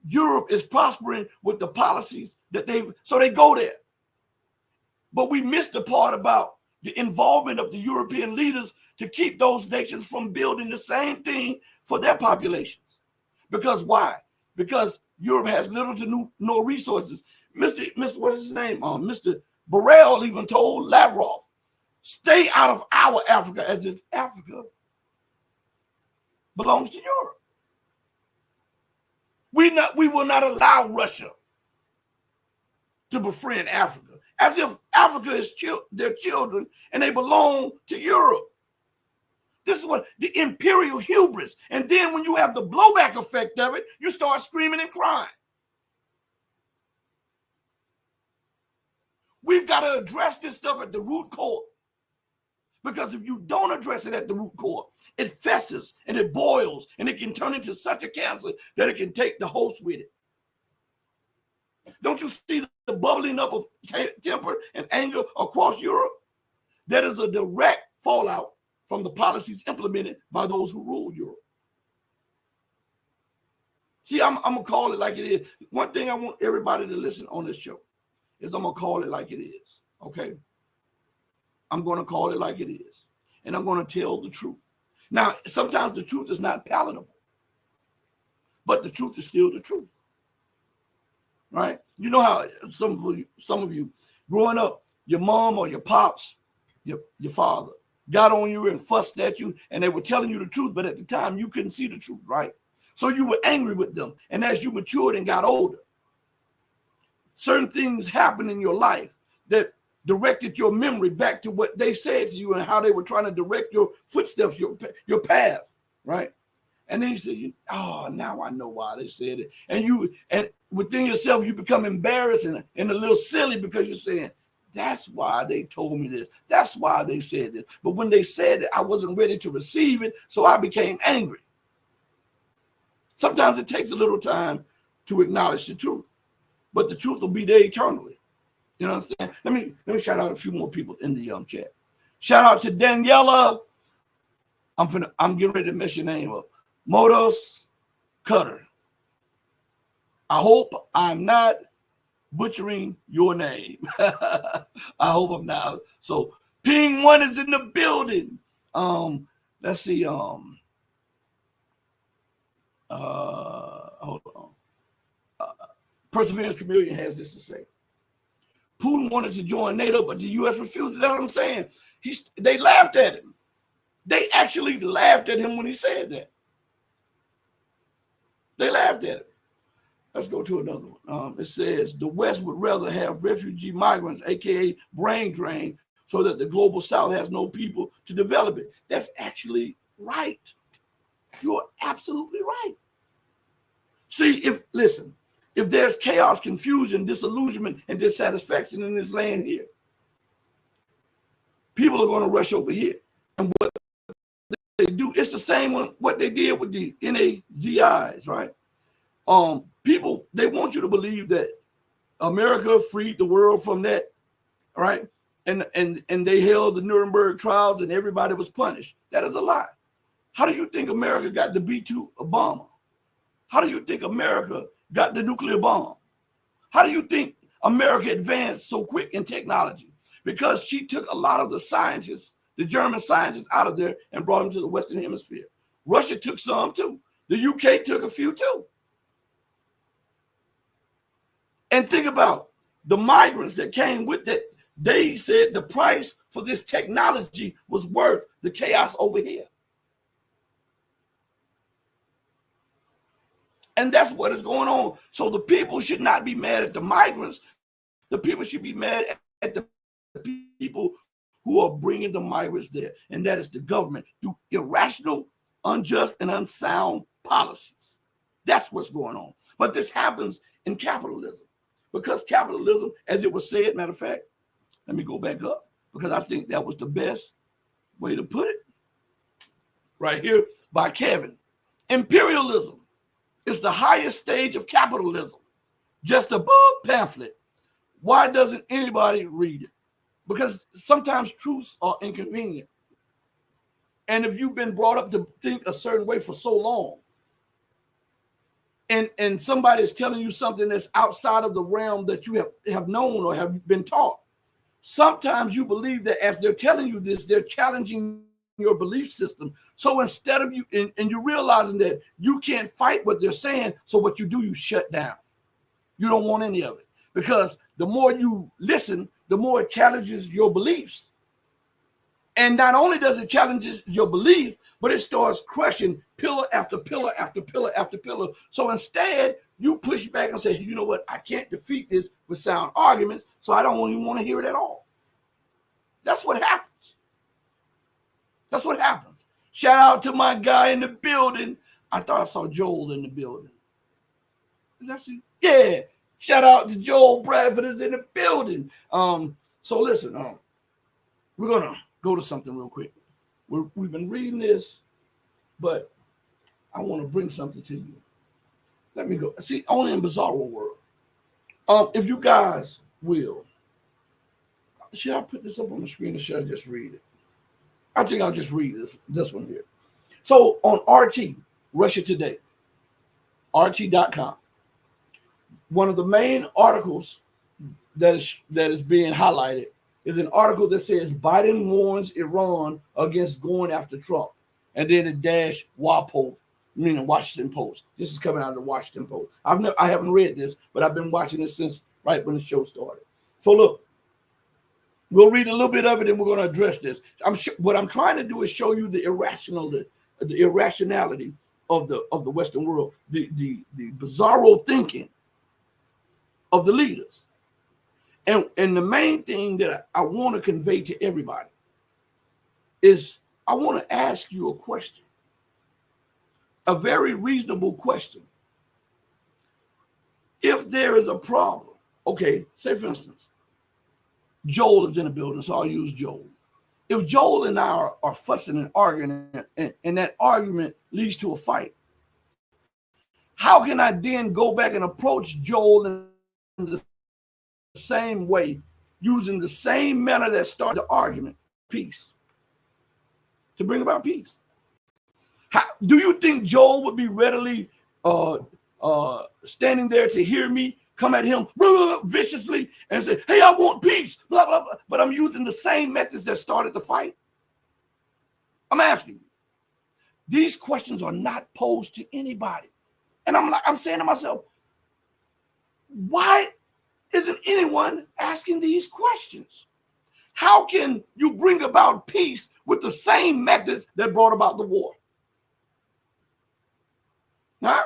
S1: Europe is prospering with the policies that so they go there. But we missed the part about the involvement of the European leaders to keep those nations from building the same thing for their populations. Because why? Because Europe has little to no resources. Mr. What's his name? Mr. Borrell even told Lavrov, stay out of our Africa, as if Africa belongs to Europe. We will not allow Russia to befriend Africa, as if Africa is their children and they belong to Europe. This is what the imperial hubris. And then when you have the blowback effect of it, you start screaming and crying. We've got to address this stuff at the root core. Because if you don't address it at the root core, it festers and it boils and it can turn into such a cancer that it can take the host with it. Don't you see the bubbling up of temper and anger across Europe? That is a direct fallout from the policies implemented by those who rule Europe. See, I'm going to call it like it is. One thing I want everybody to listen on this show is I'm going to call it like it is, okay? I'm going to call it like it is, and I'm going to tell the truth. Now, sometimes the truth is not palatable, but the truth is still the truth, right? You know how some of you growing up, your mom or your pops, your father got on you and fussed at you, and they were telling you the truth, but at the time you couldn't see the truth, right? So you were angry with them, and as you matured and got older, certain things happened in your life that directed your memory back to what they said to you and how they were trying to direct your footsteps, your path, right? And then you say, oh, now I know why they said it. And within yourself, you become embarrassed and a little silly because you're saying, that's why they told me this. That's why they said this. But when they said it, I wasn't ready to receive it, so I became angry. Sometimes it takes a little time to acknowledge the truth, but the truth will be there eternally. You know what I'm saying? Let me shout out a few more people in the chat. Shout out to Daniela. I'm getting ready to mess your name up. Motos Cutter. I hope I'm not butchering your name. I hope I'm not. So Ping One is in the building. Let's see. Hold on. Perseverance Chameleon has this to say. Putin wanted to join NATO, but the U.S. refused. That's what I'm saying. They laughed at him. They actually laughed at him when he said that. They laughed at him. Let's go to another one. It says, the West would rather have refugee migrants, a.k.a. brain drain, so that the global South has no people to develop it. That's actually right. You're absolutely right. See, if there's chaos, confusion, disillusionment, and dissatisfaction in this land here, people are going to rush over here. And what they do, it's the same one, what they did with the NAZIs, right? People, they want you to believe that America freed the world from that, right? And they held the Nuremberg trials and everybody was punished. That is a lie. How do you think America got the B-2 bomber? How do you think America got the nuclear bomb? How do you think America advanced so quick in technology? Because she took a lot of the scientists, the German scientists, out of there and brought them to the Western Hemisphere. Russia took some too. The UK took a few too. And think about the migrants that came with that. They said the price for this technology was worth the chaos over here. And that's what is going on. So the people should not be mad at the migrants. The people should be mad at the people who are bringing the migrants there. And that is the government through irrational, unjust, and unsound policies. That's what's going on. But this happens in capitalism. Because capitalism, as it was said, matter of fact, let me go back up, because I think that was the best way to put it. Right here by Kevin. Imperialism is the highest stage of capitalism. Just a book pamphlet. Why doesn't anybody read it? Because sometimes truths are inconvenient. And if you've been brought up to think a certain way for so long, and somebody is telling you something that's outside of the realm that you have known or have been taught, sometimes you believe that as they're telling you this, they're challenging your belief system. So instead of you, and you're realizing that you can't fight what they're saying, so what you do, you shut down. You don't want any of it, because the more you listen, the more it challenges your beliefs. And not only does it challenge your belief, but it starts crushing pillar after pillar after pillar after pillar. So instead, you push back and say, you know what, I can't defeat this with sound arguments, so I don't even want to hear it at all. That's what happens. That's what happens. Shout out to my guy in the building. I thought I saw Joel in the building. Did I see? Yeah. Shout out to Joel Bradford is in the building. So listen, we're gonna go to something real quick. We've been reading this, but I want to bring something to you. Let me go. See, only in Bizarro World. If you guys will, should I put this up on the screen or should I just read it? I think I'll just read this one here. So on RT, Russia Today, RT.com, one of the main articles that is being highlighted is an article that says Biden warns Iran against going after Trump. And then it dash WAPO, meaning Washington Post. This is coming out of the Washington Post. I haven't read this, but I've been watching this since right when the show started. So look, we'll read a little bit of it and we're going to address this. What I'm trying to do is show you the irrationality of the Western world, the bizarro thinking of the leaders. And the main thing that I want to convey to everybody is I want to ask you a question, a very reasonable question. If there is a problem, okay, say for instance, Joel is in the building, so I'll use Joel. If Joel and I are fussing and arguing, and that argument leads to a fight, how can I then go back and approach Joel in the same way, using the same manner that started the argument, peace, to bring about peace? Do you think Joel would be readily standing there to hear me come at him viciously and say, hey, I want peace, blah, blah, blah, but I'm using the same methods that started the fight? I'm asking you. These questions are not posed to anybody. And I'm saying to myself, why isn't anyone asking these questions? How can you bring about peace with the same methods that brought about the war? Huh?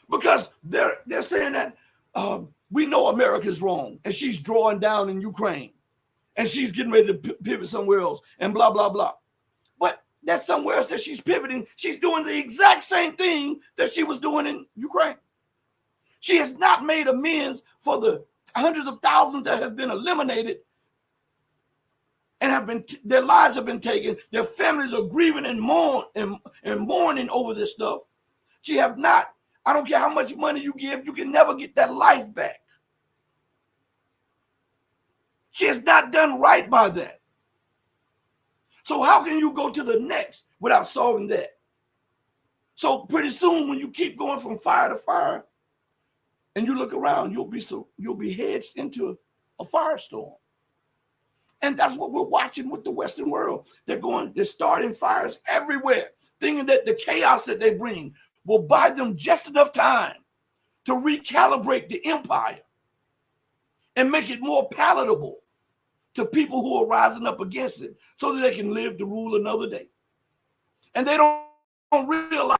S1: Because they're saying that we know America's wrong and she's drawing down in Ukraine and she's getting ready to pivot somewhere else and blah, blah, blah. But that's somewhere else that she's pivoting. She's doing the exact same thing that she was doing in Ukraine. She has not made amends for the hundreds of thousands that have been eliminated and their lives have been taken. Their families are grieving and mourning over this stuff. She have not. I don't care how much money you give, you can never get that life back. She has not done right by that. So how can you go to the next without solving that? So pretty soon, when you keep going from fire to fire, and you look around, you'll be hedged into a firestorm. And that's what we're watching with the Western world. They're starting fires everywhere, thinking that the chaos that they bring will buy them just enough time to recalibrate the empire and make it more palatable to people who are rising up against it so that they can live to rule another day. And they don't realize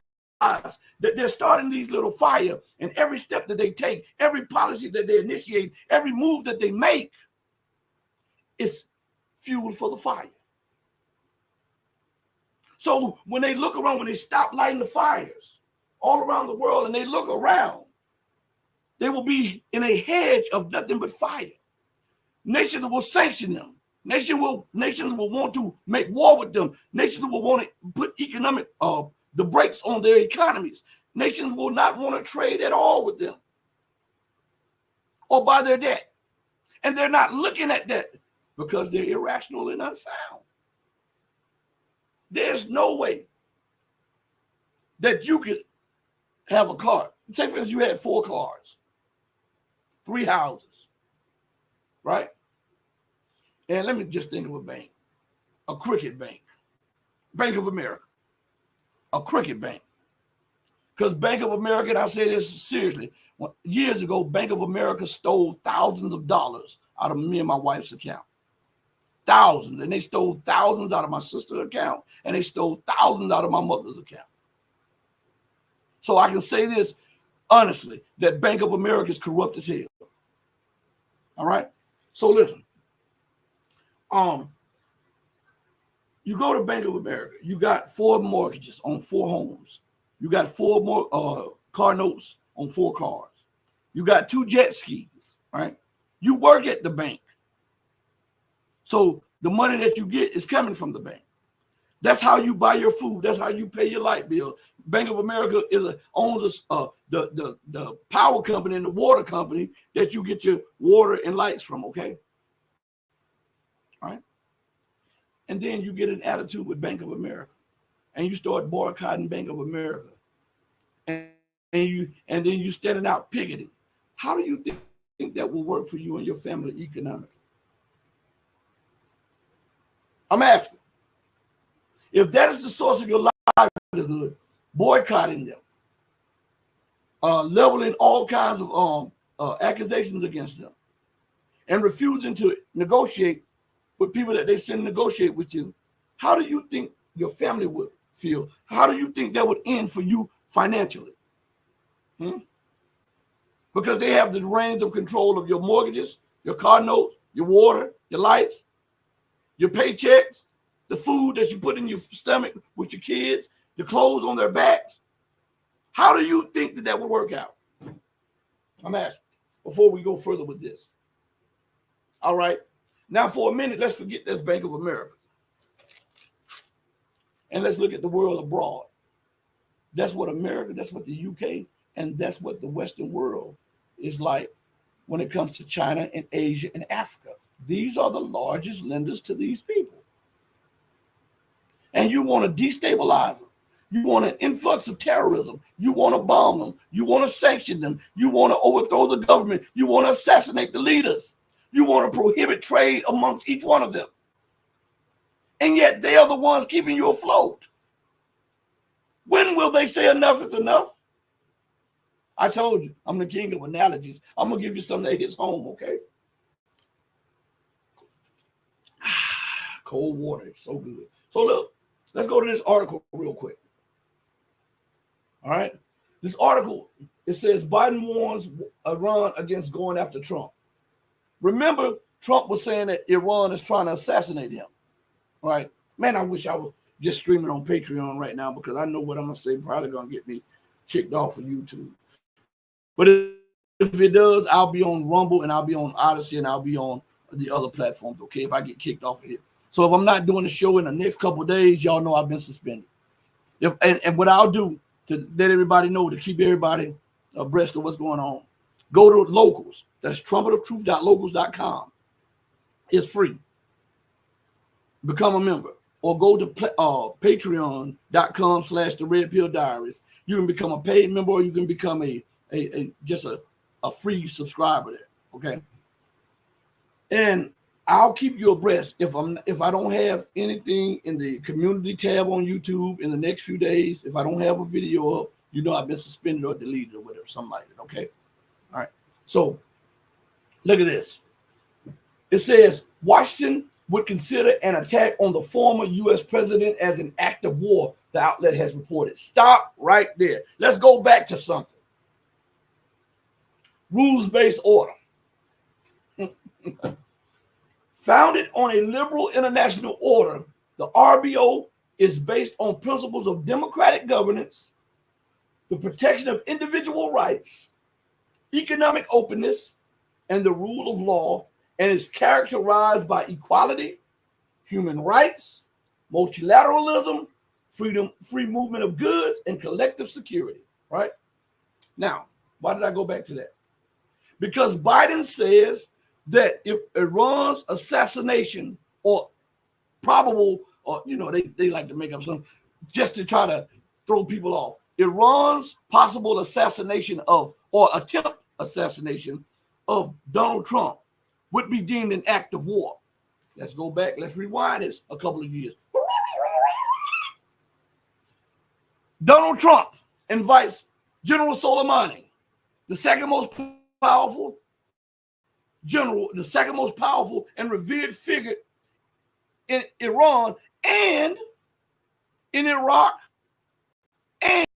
S1: that they're starting these little fire, and every step that they take, every policy that they initiate, every move that they make is fuel for the fire. So when they look around, when they stop lighting the fires all around the world and they look around, they will be in a hedge of nothing but fire. Nations will sanction them. Nations will want to make war with them. Nations will want to put economic the brakes on their economies. Nations will not want to trade at all with them or buy their debt. And they're not looking at that because they're irrational and unsound. There's no way that you could have a car. Say, for instance, you had 4 cars, 3 houses, right? And let me just think of a bank, a cricket bank, Bank of America, a cricket bank. Because Bank of America, and I say this seriously, years ago, Bank of America stole thousands of dollars out of me and my wife's account. Thousands. And they stole thousands out of my sister's account, and they stole thousands out of my mother's account. So I can say this honestly, that Bank of America is corrupt as hell. All right? So listen. You go to Bank of America, you got 4 mortgages on 4 homes. You got 4 more car notes on 4 cars. You got 2 jet skis, right? You work at the bank. So the money that you get is coming from the bank. That's how you buy your food. That's how you pay your light bill. Bank of America owns the power company and the water company that you get your water and lights from, okay? All right? And then you get an attitude with Bank of America. And you start boycotting Bank of America. And then you standing out picketing. How do you think that will work for you and your family economically? I'm asking. If that is the source of your livelihood, boycotting them, leveling all kinds of accusations against them, and refusing to negotiate with people that they send to negotiate with you, how do you think your family would feel? How do you think that would end for you financially? Because they have the reins of control of your mortgages, your car notes, your water, your lights, your paychecks, the food that you put in your stomach with your kids, the clothes on their backs. How do you think that would work out? I'm asking before we go further with this. All right. Now, for a minute, let's forget this Bank of America. And let's look at the world abroad. That's what America, that's what the UK, and that's what the Western world is like when it comes to China and Asia and Africa. These are the largest lenders to these people. And you want to destabilize them. You want an influx of terrorism. You want to bomb them. You want to sanction them. You want to overthrow the government. You want to assassinate the leaders. You want to prohibit trade amongst each one of them. And yet they are the ones keeping you afloat. When will they say enough is enough? I told you, I'm the king of analogies. I'm going to give you something that hits home, okay? Cold water, it's so good. So look, let's go to this article real quick. All right? This article, it says Biden warns Iran against going after Trump. Remember, Trump was saying that Iran is trying to assassinate him. All right? Man, I wish I was just streaming on Patreon right now because I know what I'm going to say probably going to get me kicked off of YouTube. But if it does, I'll be on Rumble and I'll be on Odyssey and I'll be on the other platforms, okay, if I get kicked off of here. So if I'm not doing the show in the next couple of days, y'all know I've been suspended. And what I'll do to let everybody know, to keep everybody abreast of what's going on, go to Locals. That's trumpetoftruth.locals.com. It's free. Become a member. Or go to patreon.com/the Red Pill Diaries. You can become a paid member or you can become just a free subscriber there. Okay. And I'll keep you abreast if I don't have anything in the community tab on YouTube in the next few days. If I don't have a video up, you know I've been suspended or deleted or whatever, something like that. Okay. All right. So look at this. It says Washington would consider an attack on the former U.S. president as an act of war, the outlet has reported. Stop right there. Let's go back to something. Rules-based order. Founded on a liberal international order, the RBO is based on principles of democratic governance, the protection of individual rights, economic openness, and the rule of law, and is characterized by equality, human rights, multilateralism, freedom, free movement of goods, and collective security, right? Now, why did I go back to that? Because Biden says that if Iran's assassination or probable, or they like to make up something just to try to throw people off. Iran's possible assassination of or attempt assassination of Donald Trump would be deemed an act of war. Let's go back. Let's rewind this a couple of years. Donald Trump invites General Soleimani, the second most powerful general, the second most powerful and revered figure in Iran and in Iraq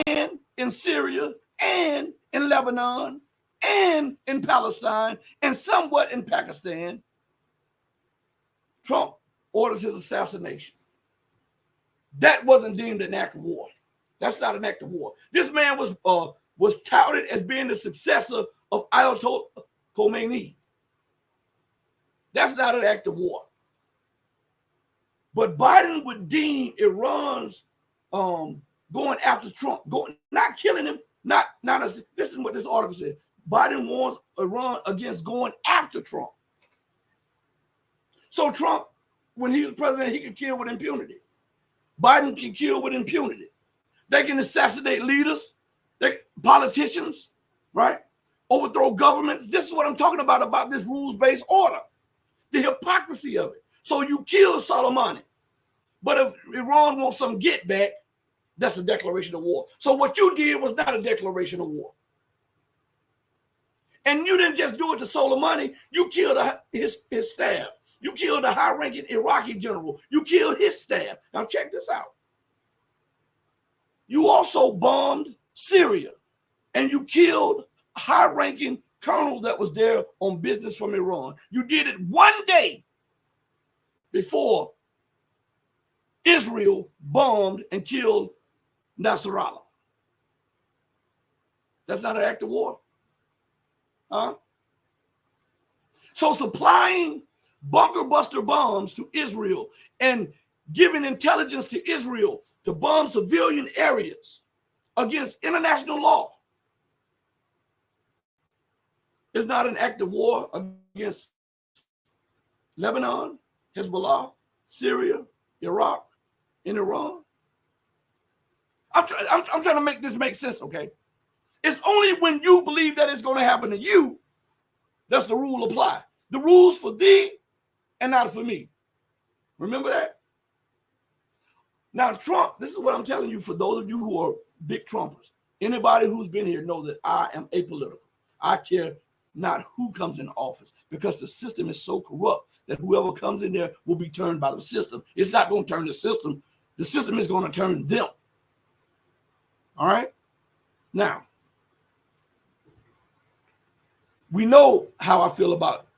S1: and in Syria and in Lebanon and in Palestine and somewhat in Pakistan. Trump orders his assassination. That wasn't deemed an act of war. That's not an act of war. This man was touted as being the successor of Ayatollah Khomeini. That's not an act of war. But Biden would deem Iran's going after Trump, not killing him, not as, this is what this article said. Biden warns Iran against going after Trump. So Trump, when he was president, he could kill with impunity. Biden can kill with impunity. They can assassinate leaders, politicians, right? Overthrow governments. This is what I'm talking about this rules-based order. The hypocrisy of it. So you kill Soleimani. But if Iran wants some get back, that's a declaration of war. So what you did was not a declaration of war. And you didn't just do it to Soleimani. You killed his staff. You killed a high-ranking Iraqi general. You killed his staff. Now check this out. You also bombed Syria, and you killed a high-ranking colonel that was there on business from Iran. You did it one day before Israel bombed and killed Nasrallah. That's not an act of war. Huh? So supplying bunker buster bombs to Israel and giving intelligence to Israel to bomb civilian areas against international law is not an act of war against Lebanon, Hezbollah, Syria, Iraq, and Iran. I'm trying to make this make sense, okay? It's only when you believe that it's going to happen to you does the rule apply. The rules for thee and not for me. Remember that? Now, Trump, this is what I'm telling you for those of you who are big Trumpers. Anybody who's been here knows that I am apolitical. I care not who comes in office because the system is so corrupt that whoever comes in there will be turned by the system. It's not going to turn the system. The system is going to turn them. All right? Now, we know how I feel about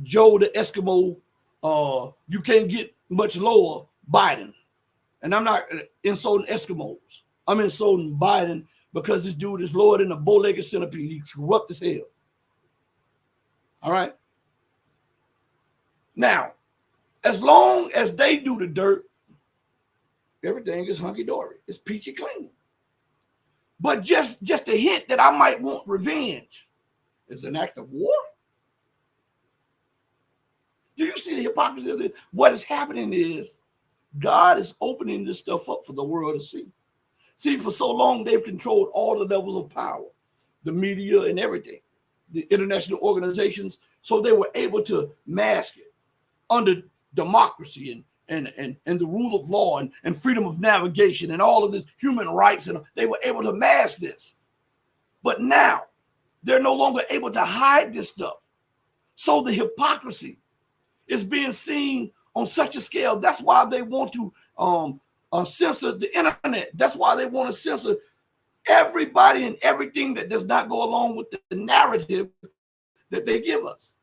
S1: Joe the Eskimo. You can't get much lower Biden. And I'm not insulting Eskimos. I'm insulting Biden because this dude is lower than a bow-legged centipede. He's corrupt as hell. All right? Now, as long as they do the dirt, everything is hunky-dory. It's peachy clean. But just a hint that I might want revenge is an act of war. Do you see the hypocrisy of this? What is happening is God is opening this stuff up for the world to see. See, for so long, they've controlled all the levels of power, the media and everything, the international organizations, so they were able to mask it under democracy and the rule of law and freedom of navigation and all of this human rights, and they were able to mask this. But now, they're no longer able to hide this stuff. So the hypocrisy is being seen on such a scale. That's why they want to censor the internet. That's why they want to censor everybody and everything that does not go along with the narrative that they give us.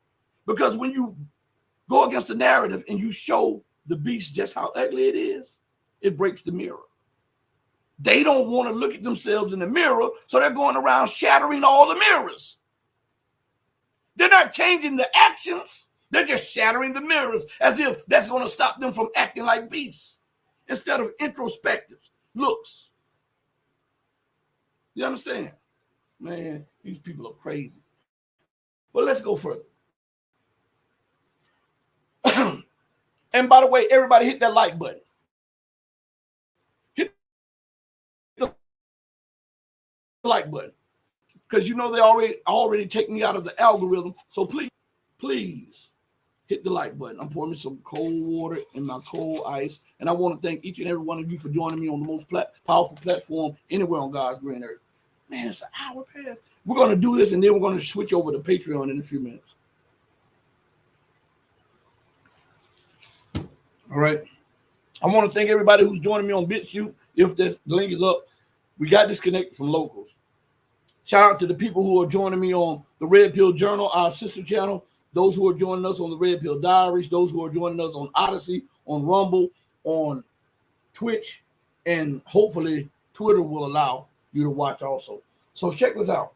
S1: Because when you go against the narrative and you show the beast just how ugly it is, it breaks the mirror. They don't want to look at themselves in the mirror, so they're going around shattering all the mirrors. They're not changing the actions. They're just shattering the mirrors as if that's going to stop them from acting like beasts instead of introspective looks. You understand? Man, these people are crazy. But let's go further. And by the way, everybody hit that like button. Hit the like button. Because you know they already take me out of the algorithm. So please hit the like button. I'm pouring me some cold water in my cold ice. And I want to thank each and every one of you for joining me on the most powerful platform anywhere on God's green earth. Man, it's an hour past. We're going to do this, and then we're going to switch over to Patreon in a few minutes. All right. I want to thank everybody who's joining me on BitChute. If the link is up, we got disconnected from locals. Shout out to the people who are joining me on the Red Pill Journal, our sister channel, those who are joining us on the Red Pill Diaries, those who are joining us on Odyssey, on Rumble, on Twitch, and hopefully Twitter will allow you to watch also. So check this out.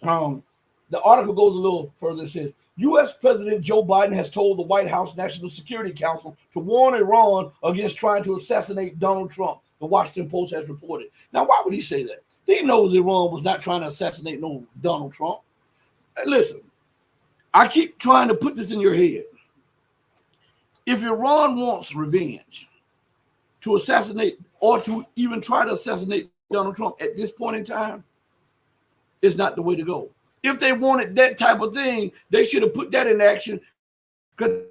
S1: The article goes a little further. It says, U.S. President Joe Biden has told the White House National Security Council to warn Iran against trying to assassinate Donald Trump, the Washington Post has reported. Now, why would he say that? He knows Iran was not trying to assassinate no Donald Trump. Listen, I keep trying to put this in your head. If Iran wants revenge to assassinate or to even try to assassinate Donald Trump at this point in time, it's not the way to go. If they wanted that type of thing, they should have put that in action because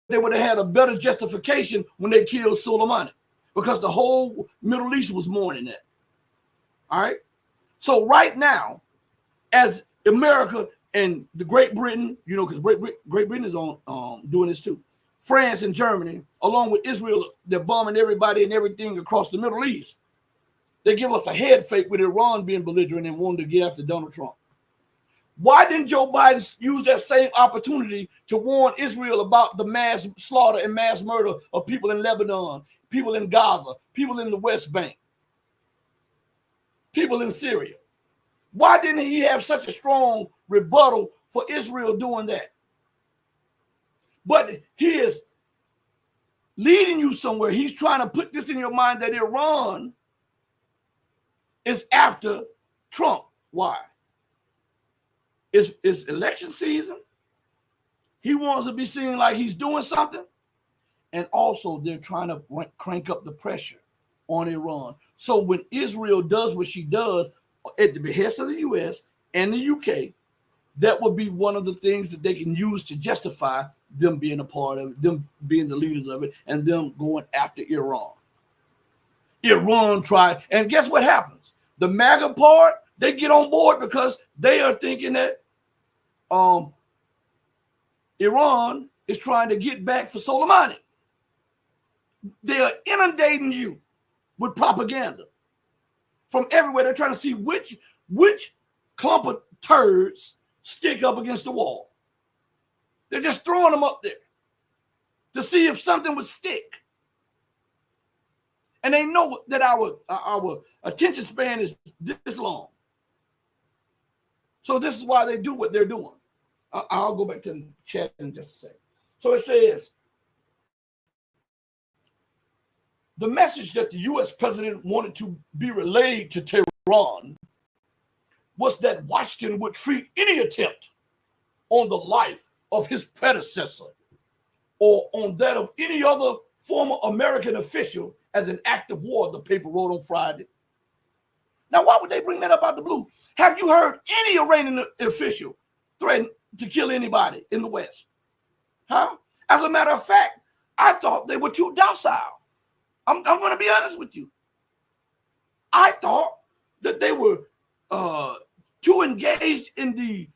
S1: they would have had a better justification when they killed Soleimani, because the whole Middle East was mourning that. All right. So right now, as America and the Great Britain, you know, because Great Britain is on doing this too, France and Germany, along with Israel, they're bombing everybody and everything across the Middle East. They give us a head fake with Iran being belligerent and wanting to get after Donald Trump. Why didn't Joe Biden use that same opportunity to warn Israel about the mass slaughter and mass murder of people in Lebanon, people in Gaza, people in the West Bank, people in Syria? Why didn't he have such a strong rebuttal for Israel doing that? But he is leading you somewhere. He's trying to put this in your mind that Iran is after Trump. Why? It's election season. He wants to be seen like he's doing something. And also they're trying to crank up the pressure on Iran. So when Israel does what she does at the behest of the U.S. and the U.K., that would be one of the things that they can use to justify them being a part of it, them being the leaders of it, and them going after Iran. Iran tried, and guess what happens? The MAGA part, they get on board because they are thinking that Iran is trying to get back for Soleimani. They are inundating you with propaganda from everywhere. They're trying to see which clump of turds stick up against the wall. They're just throwing them up there to see if something would stick. And they know that our attention span is this long. So this is why they do what they're doing. I'll go back to the chat in just a second. So it says, the message that the U.S. president wanted to be relayed to Tehran was that Washington would treat any attempt on the life of his predecessor or on that of any other former American official as an act of war, the paper wrote on Friday. Now, why would they bring that up out the blue? Have you heard any Iranian official threaten to kill anybody in the West? Huh? As a matter of fact, I thought they were too docile. I'm going to be honest with you. I thought that they were too engaged in the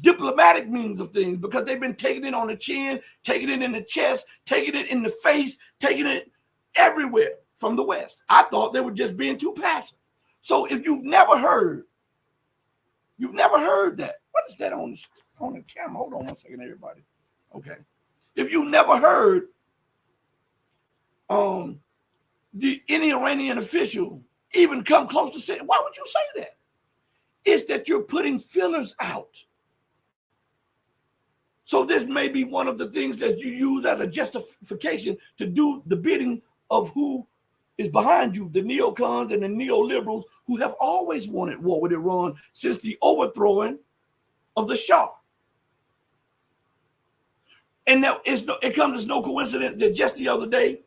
S1: diplomatic means of things because they've been taking it on the chin, taking it in the chest, taking it in the face, taking it everywhere from the West. I thought they were just being too passive. So if you've never heard that. What is that on the camera? Hold on one second, everybody. Okay. If you never heard any Iranian official even come close to saying, why would you say that? It's that you're putting fillers out. So this may be one of the things that you use as a justification to do the bidding of who is behind you, the neocons and the neoliberals who have always wanted war with Iran since the overthrowing of the Shah. And now it comes as no coincidence that just the other day,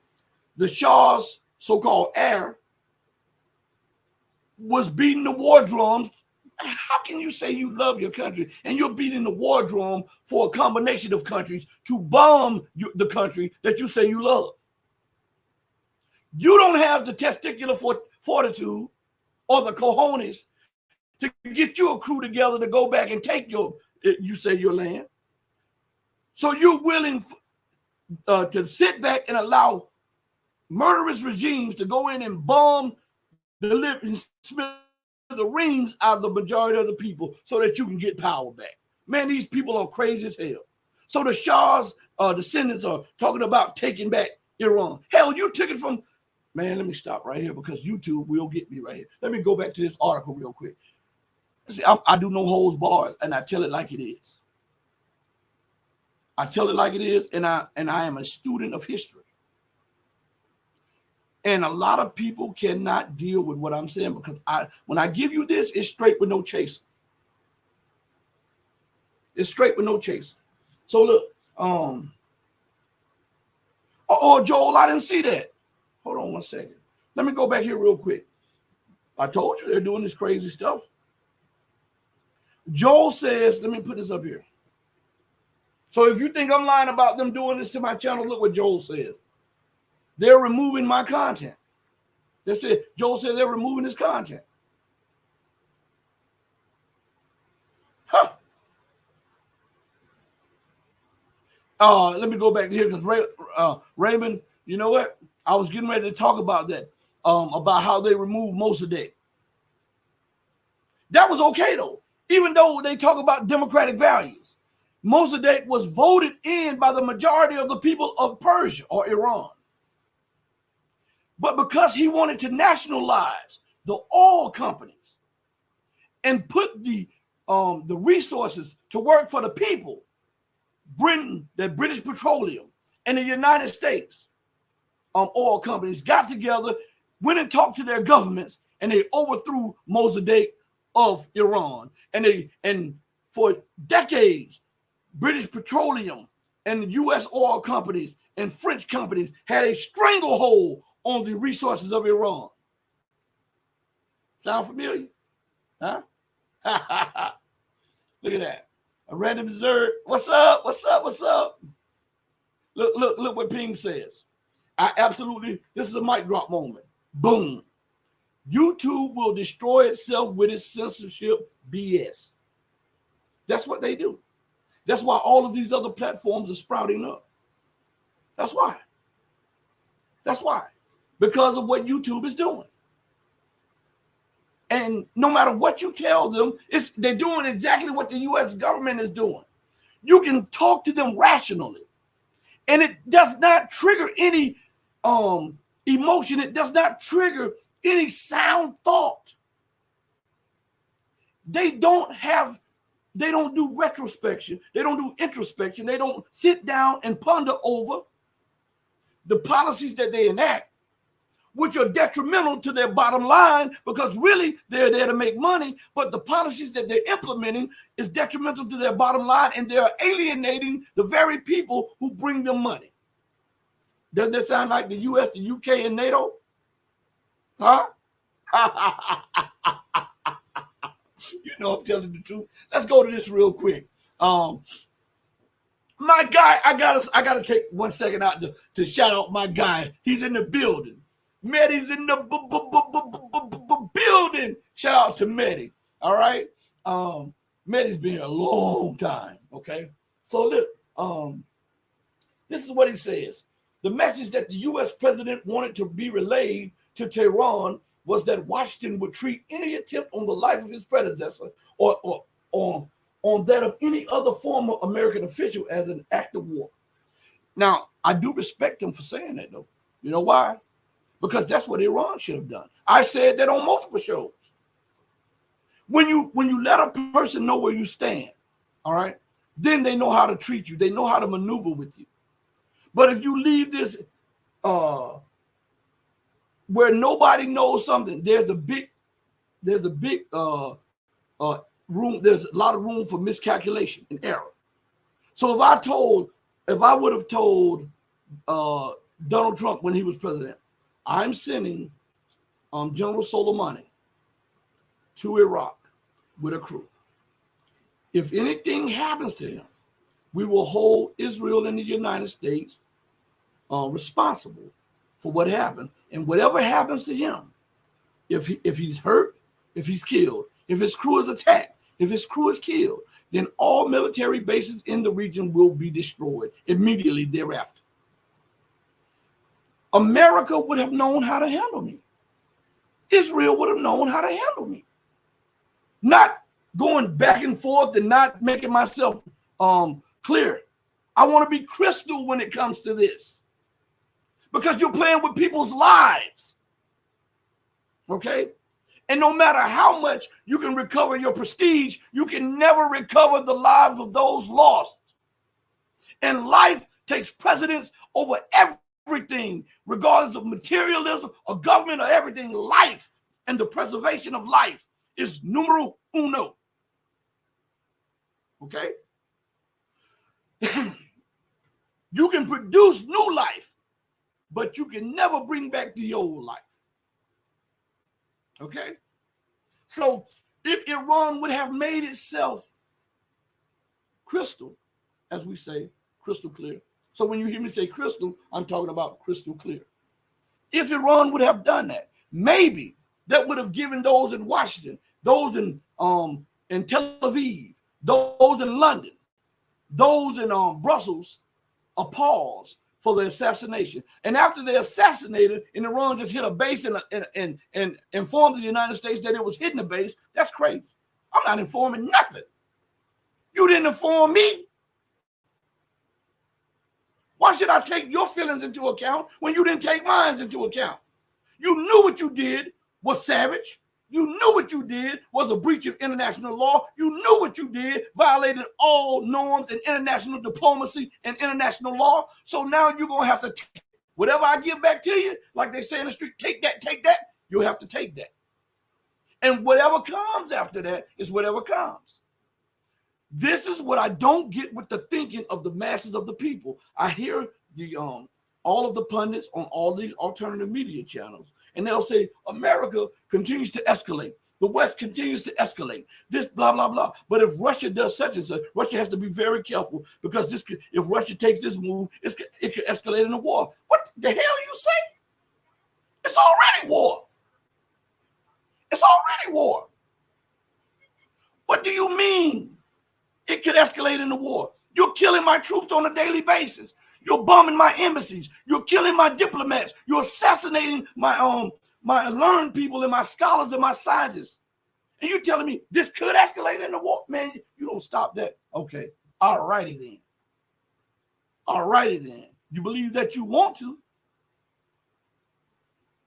S1: the Shah's so-called heir was beating the war drums How can you say you love your country and you're beating the war drum for a combination of countries to bomb the country that you say you love? You don't have the testicular fortitude or the cojones to get you a crew together to go back and take your land. So you're willing to sit back and allow murderous regimes to go in and bomb the rings out of the majority of the people so that you can get power back. Man, these people are crazy as hell. So the Shah's descendants are talking about taking back Iran. Hell, you took it from... Man, let me stop right here because YouTube will get me right here. Let me go back to this article real quick. See, I do no holds barred, and I tell it like it is. I tell it like it is, and I am a student of history. And a lot of people cannot deal with what I'm saying because when I give you this, it's straight with no chaser. It's straight with no chaser. So look, oh, Joel, I didn't see that. Hold on one second. Let me go back here real quick. I told you they're doing this crazy stuff. Joel says, let me put this up here. So if you think I'm lying about them doing this to my channel, look what Joel says. They're removing my content. Joel said they're removing his content. Huh. Let me go back here because Raymond, you know what? I was getting ready to talk about that, about how they removed Mossadegh. That was okay, though. Even though they talk about democratic values. Mossadegh was voted in by the majority of the people of Persia or Iran. But because he wanted to nationalize the oil companies and put the resources to work for the people, Britain, the British Petroleum, and the United States oil companies got together, went and talked to their governments, and they overthrew Mossadegh of Iran. And for decades, British Petroleum and the U.S. oil companies and French companies had a stranglehold on the resources of Iran. Sound familiar? Huh? Look at that. A random dessert. What's up? What's up? What's up? Look what Ping says. This is a mic drop moment. Boom. YouTube will destroy itself with its censorship BS. That's what they do. That's why all of these other platforms are sprouting up. That's why. That's why. Because of what YouTube is doing. And no matter what you tell them, they're doing exactly what the U.S. government is doing. You can talk to them rationally. And it does not trigger any emotion. It does not trigger any sound thought. They don't do retrospection. They don't do introspection. They don't sit down and ponder over the policies that they enact, which are detrimental to their bottom line because really they're there to make money, but the policies that they're implementing is detrimental to their bottom line and they're alienating the very people who bring them money. Doesn't that sound like the U.S., the U.K., and NATO? Huh? You know I'm telling the truth. Let's go to this real quick. My guy, I gotta take 1 second out to shout out my guy. He's in the building. Mehdi's in the building. Shout out to Mehdi. All right. Mehdi's been here a long time. Okay. So look, this is what he says. The message that the U.S. president wanted to be relayed to Tehran was that Washington would treat any attempt on the life of his predecessor or on that of any other former American official as an act of war. Now, I do respect him for saying that, though. You know why? Because that's what Iran should have done. I said that on multiple shows. When you let a person know where you stand, all right, then they know how to treat you. They know how to maneuver with you. But if you leave this where nobody knows something, there's a big room. There's a lot of room for miscalculation and error. So if I would have told Donald Trump when he was president, I'm sending General Soleimani to Iraq with a crew. If anything happens to him, we will hold Israel and the United States responsible for what happened. And whatever happens to him, if he's hurt, if he's killed, if his crew is attacked, if his crew is killed, then all military bases in the region will be destroyed immediately thereafter. America would have known how to handle me. Israel would have known how to handle me. Not going back and forth and not making myself clear. I want to be crystal when it comes to this, because you're playing with people's lives. Okay? And no matter how much you can recover your prestige, you can never recover the lives of those lost. And life takes precedence over everything, regardless of materialism or government or everything. Life and the preservation of life is numero uno. Okay? You can produce new life, but you can never bring back the old life. Okay? So if Iran would have made itself crystal, as we say, crystal clear. So when you hear me say crystal, I'm talking about crystal clear. If Iran would have done that, maybe that would have given those in Washington, those in Tel Aviv, those in London, those in Brussels, a pause for the assassination. And after they assassinated, and Iran just hit a base and informed the United States that it was hitting a base, that's crazy. I'm not informing nothing. You didn't inform me. Why should I take your feelings into account when you didn't take mine into account? You knew what you did was savage. You knew what you did was a breach of international law. You knew what you did violated all norms and international diplomacy and international law. So now you're going to have to take whatever I give back to you, like they say in the street, take that, you'll have to take that. And whatever comes after that is whatever comes. This is what I don't get with the thinking of the masses of the people. I hear the all of the pundits on all these alternative media channels, and they'll say America continues to escalate. The West continues to escalate. This blah, blah, blah. But if Russia does such and such, Russia has to be very careful, because if Russia takes this move, it could escalate in a war. What the hell you say? It's already war. It's already war. What do you mean it could escalate in a war? You're killing my troops on a daily basis. You're bombing my embassies. You're killing my diplomats. You're assassinating my learned people and my scholars and my scientists. And you're telling me this could escalate in the war? Man, you don't stop that. Okay. All righty then. All righty then. You believe that you want to.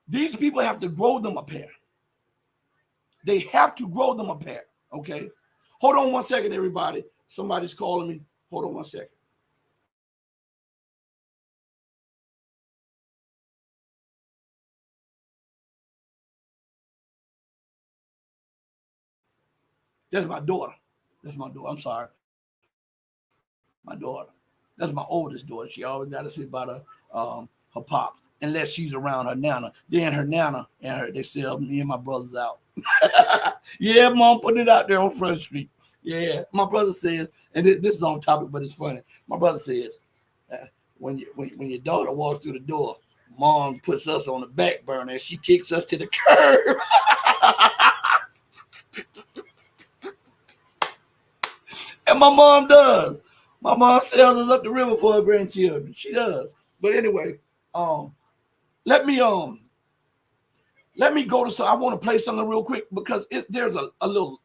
S1: These people have to grow them a pair. They have to grow them a pair. Okay. Hold on one second, everybody. Somebody's calling me. Hold on one second. That's my daughter. That's my daughter. I'm sorry. My daughter. That's my oldest daughter. She always got to sit by her pops, unless she's around her nana. Then her nana and her, they sell me and my brothers out. Yeah, Mom, putting it out there on Front Street. Yeah, my brother says, and this is on topic, but it's funny. My brother says, when your daughter walks through the door, Mom puts us on the back burner and she kicks us to the curb. And my mom does. My mom sails us up the river for her grandchildren. She does. But anyway, let me go to some. I want to play something real quick, because there's a little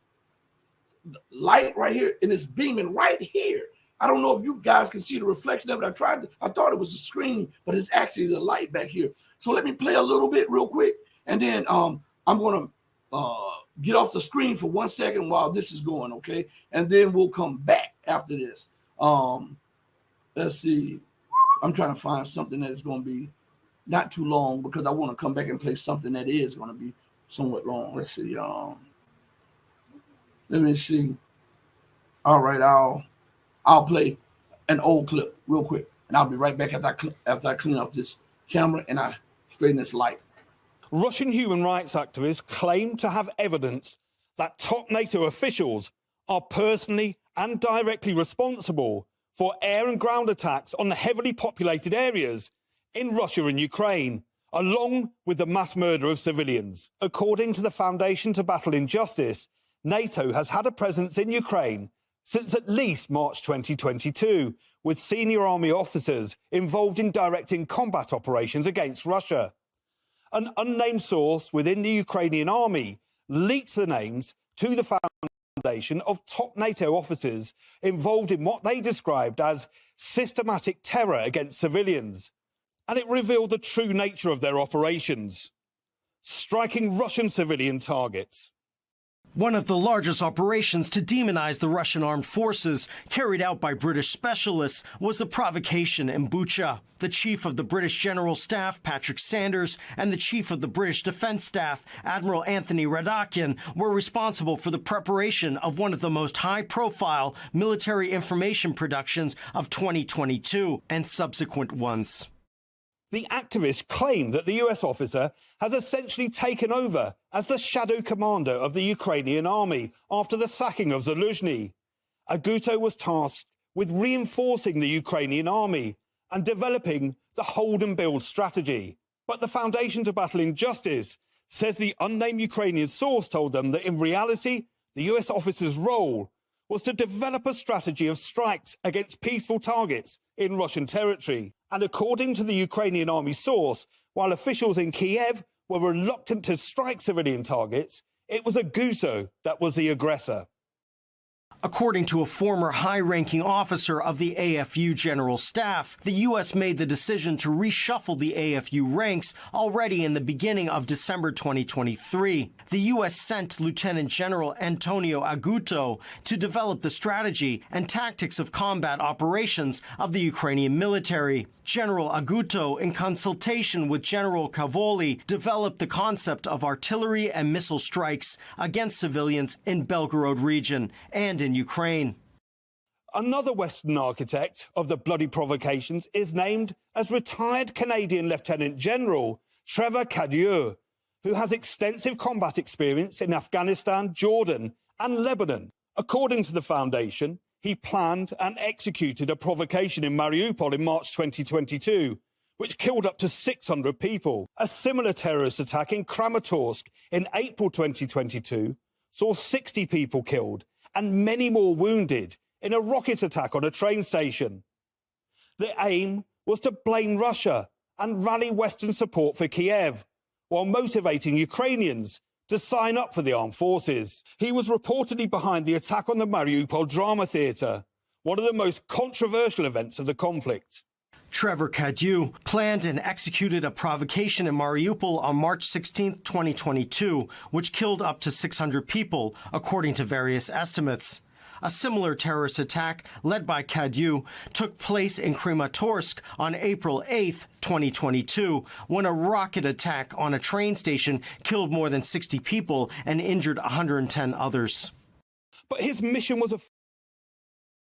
S1: light right here, and it's beaming right here. I don't know if you guys can see the reflection of it. I thought it was a screen, but it's actually the light back here. So let me play a little bit real quick, and then I'm going to get off the screen for 1 second while this is going, okay? And then we'll come back after this. Let's see. I'm trying to find something that is going to be not too long, because I want to come back and play something that is going to be somewhat long. Let's see. Let me see. All right, I'll play an old clip real quick, and I'll be right back after I clean up this camera and I straighten this light.
S2: Russian human rights activists claim to have evidence that top NATO officials are personally and directly responsible for air and ground attacks on the heavily populated areas in Russia and Ukraine, along with the mass murder of civilians. According to the Foundation to Battle Injustice, NATO has had a presence in Ukraine since at least March 2022, with senior army officers involved in directing combat operations against Russia. An unnamed source within the Ukrainian army leaked the names to the Foundation of top NATO officers involved in what they described as systematic terror against civilians. And it revealed the true nature of their operations, striking Russian civilian targets.
S3: One of the largest operations to demonize the Russian armed forces carried out by British specialists was the provocation in Bucha. The chief of the British General Staff, Patrick Sanders, and the chief of the British Defence Staff, Admiral Anthony Radakian, were responsible for the preparation of one of the most high-profile military information productions of 2022 and subsequent ones.
S2: The activists claim that the US officer has essentially taken over as the shadow commander of the Ukrainian army after the sacking of Zaluzhny. Aguto was tasked with reinforcing the Ukrainian army and developing the hold and build strategy. But the Foundation to Battle Injustice says the unnamed Ukrainian source told them that in reality, the US officer's role was to develop a strategy of strikes against peaceful targets in Russian territory. And according to the Ukrainian army source, while officials in Kiev were reluctant to strike civilian targets, it was Aguto that was the aggressor.
S3: According to a former high-ranking officer of the AFU General Staff, the U.S. made the decision to reshuffle the AFU ranks already in the beginning of December 2023. The U.S. sent Lieutenant General Antonio Aguto to develop the strategy and tactics of combat operations of the Ukrainian military. General Aguto, in consultation with General Kavoli, developed the concept of artillery and missile strikes against civilians in Belgorod region and in Ukraine.
S2: Another Western architect of the bloody provocations is named as retired Canadian Lieutenant General Trevor Cadieux, who has extensive combat experience in Afghanistan, Jordan, and Lebanon. According to the Foundation, he planned and executed a provocation in Mariupol in March 2022, which killed up to 600 people. A similar terrorist attack in Kramatorsk in April 2022 saw 60 people killed and many more wounded in a rocket attack on a train station. The aim was to blame Russia and rally Western support for Kiev, while motivating Ukrainians to sign up for the armed forces. He was reportedly behind the attack on the Mariupol Drama Theatre, one of the most controversial events of the conflict.
S3: Trevor Cadieux planned and executed a provocation in Mariupol on March 16, 2022, which killed up to 600 people, according to various estimates. A similar terrorist attack, led by Cadieux, took place in Kramatorsk on April 8, 2022, when a rocket attack on a train station killed more than 60 people and injured 110 others.
S2: But his mission was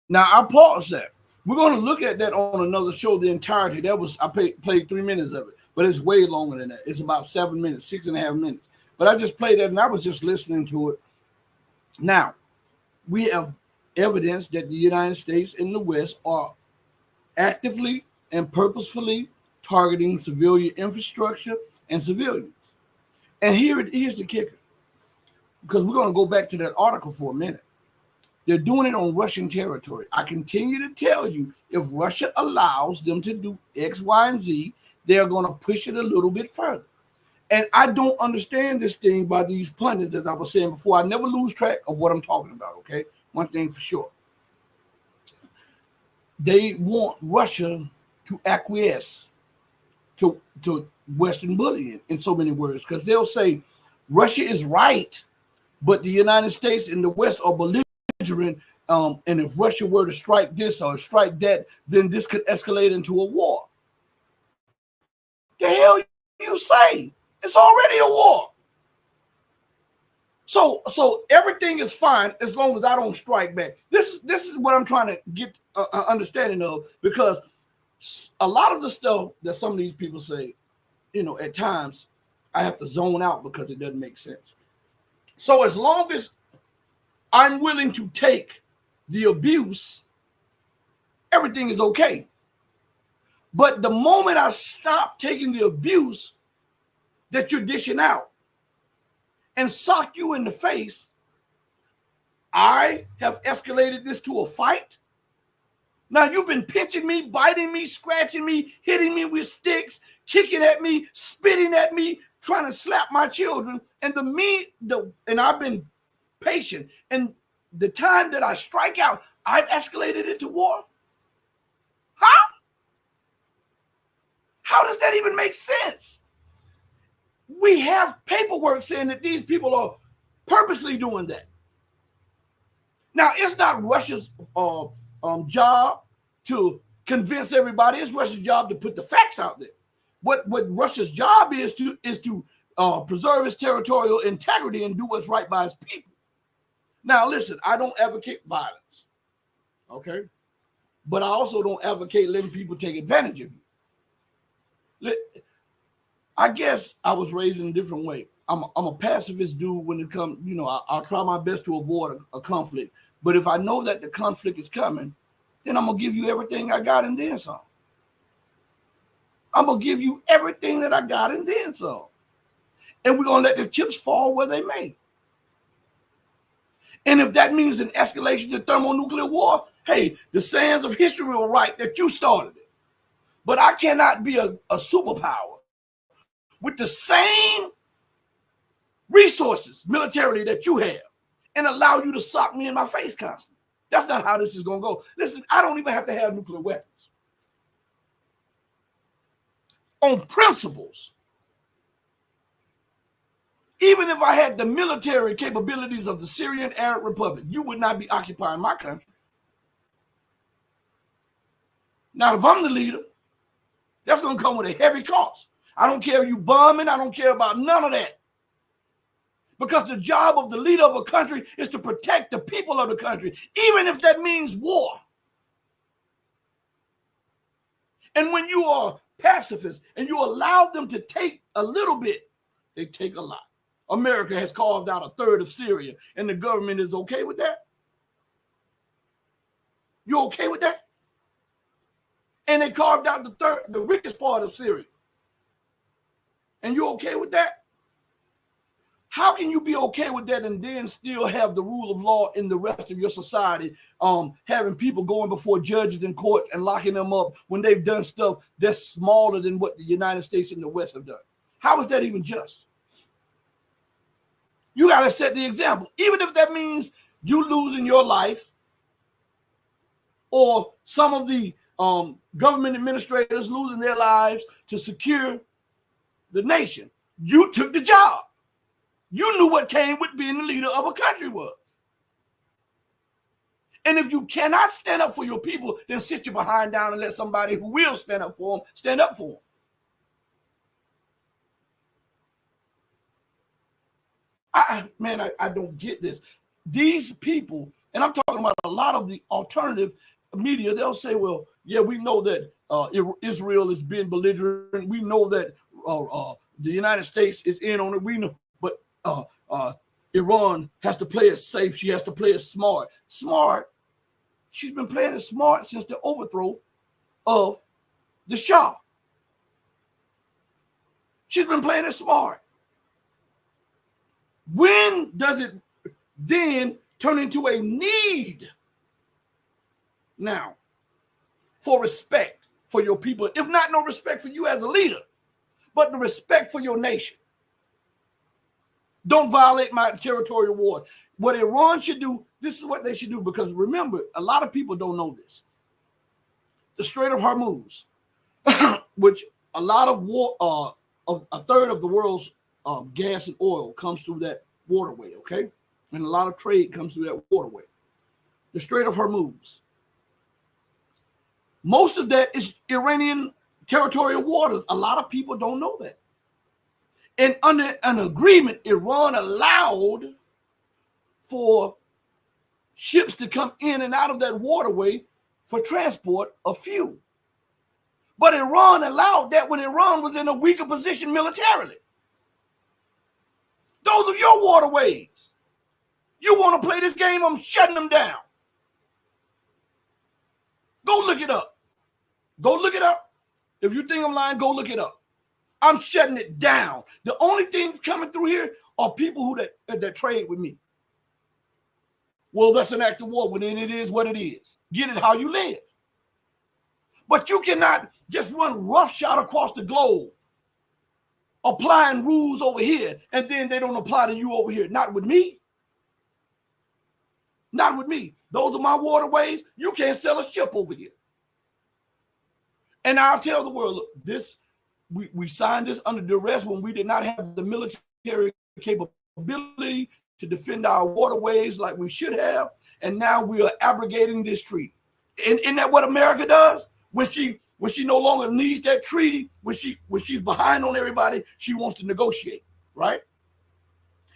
S1: Now, I pause that. We're going to look at that on another show, the entirety. That was, I played 3 minutes of it, but it's way longer than that. It's about 7 minutes, 6.5 minutes. But I just played that and I was just listening to it. Now, we have evidence that the United States and the West are actively and purposefully targeting civilian infrastructure and civilians. And here's the kicker, because we're going to go back to that article for a minute. They're doing it on Russian territory. I continue to tell you, if Russia allows them to do X, Y, and Z, they're going to push it a little bit further. And I don't understand this thing by these pundits, as I was saying before. I never lose track of what I'm talking about, okay? One thing for sure. They want Russia to acquiesce to Western bullying, in so many words, because they'll say Russia is right, but the United States and the West are belligerent. And if Russia were to strike this or strike that, then this could escalate into a war. The hell you say? It's already a war. So everything is fine as long as I don't strike back. This is what I'm trying to get an understanding of, because a lot of the stuff that some of these people say, at times I have to zone out because it doesn't make sense. So as long as I'm willing to take the abuse, everything is okay. But the moment I stop taking the abuse that you're dishing out and sock you in the face, I have escalated this to a fight. Now you've been pinching me, biting me, scratching me, hitting me with sticks, kicking at me, spitting at me, trying to slap my children. And I've been patient. And the time that I strike out, I've escalated it to war. How does that even make sense? We have paperwork saying that these people are purposely doing that. Now, it's not Russia's job to convince everybody. It's Russia's job to put the facts out there. What Russia's job is to preserve its territorial integrity and do what's right by its people. Now, listen, I don't advocate violence, okay? But I also don't advocate letting people take advantage of you. I guess I was raised in a different way. I'm a pacifist dude when it comes, I'll try my best to avoid a conflict. But if I know that the conflict is coming, then I'm going to give you everything I got and then some. I'm going to give you everything that I got and then some. And we're going to let the chips fall where they may. And if that means an escalation to thermonuclear war, hey, the sands of history will write that you started it. But I cannot be a superpower with the same resources militarily that you have and allow you to sock me in my face constantly. That's not how this is going to go. Listen, I don't even have to have nuclear weapons. On principles, even if I had the military capabilities of the Syrian Arab Republic, you would not be occupying my country. Now, if I'm the leader, that's going to come with a heavy cost. I don't care if you bombing. I don't care about none of that. Because the job of the leader of a country is to protect the people of the country, even if that means war. And when you are pacifist and you allow them to take a little bit, they take a lot. America has carved out a third of Syria, and the government is okay with that? You okay with that? And they carved out the richest part of Syria. And you okay with that? How can you be okay with that and then still have the rule of law in the rest of your society, having people going before judges and courts and locking them up when they've done stuff that's smaller than what the United States and the West have done? How is that even just? You got to set the example, even if that means you losing your life or some of the government administrators losing their lives to secure the nation. You took the job. You knew what came with being the leader of a country was. And if you cannot stand up for your people, then sit your behind down and let somebody who will stand up for them stand up for them. I don't get this. These people, and I'm talking about a lot of the alternative media, they'll say, well, yeah, we know that Israel is being belligerent. We know that the United States is in on it. We know, but Iran has to play it safe. She has to play it smart. Smart. She's been playing it smart since the overthrow of the Shah. She's been playing it smart. When does it then turn into a need now for respect for your people? If not, no respect for you as a leader, but the respect for your nation. Don't violate my territorial waters. What Iran should do, this is what they should do, because remember, a lot of people don't know this. The Strait of Hormuz, which a lot of a third of the world's gas and oil comes through that waterway, okay? And a lot of trade comes through that waterway. The Strait of Hormuz. Most of that is Iranian territorial waters. A lot of people don't know that. And under an agreement, Iran allowed for ships to come in and out of that waterway for transport of fuel. But Iran allowed that when Iran was in a weaker position militarily. Those are your waterways. You want to play this game, I'm shutting them down. Go look it up. Go look it up. If you think I'm lying, go look it up. I'm shutting it down. The only things coming through here are people who that trade with me. Well, that's an act of war. Well, then it is what it is. Get it how you live. But you cannot just run roughshod across the globe, applying rules over here, and then they don't apply to you over here. Not with me. Not with me. Those are my waterways. You can't sell a ship over here. And I'll tell the world, look, this we signed this under duress when we did not have the military capability to defend our waterways like we should have. And now we are abrogating this treaty. Isn't that what America does? When she no longer needs that treaty, when she's behind on everybody, she wants to negotiate, right?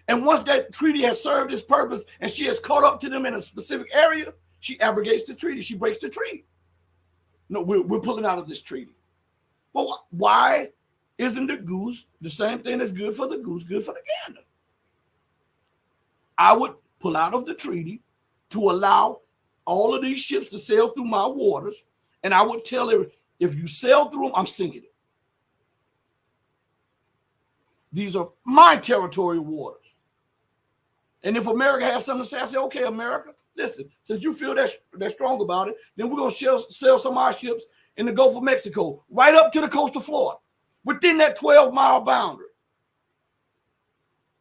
S1: And once that treaty has served its purpose and she has caught up to them in a specific area, she abrogates the treaty. She breaks the treaty. No, we're pulling out of this treaty. Well, why isn't the goose the same thing that's good for the goose, good for the gander? I would pull out of the treaty to allow all of these ships to sail through my waters, and I would tell everyone, if you sail through them, I'm sinking it. These are my territorial waters. And if America has something to say, I say, okay, America, listen, since you feel that strong about it, then we're going to sell some of our ships in the Gulf of Mexico, right up to the coast of Florida, within that 12-mile boundary.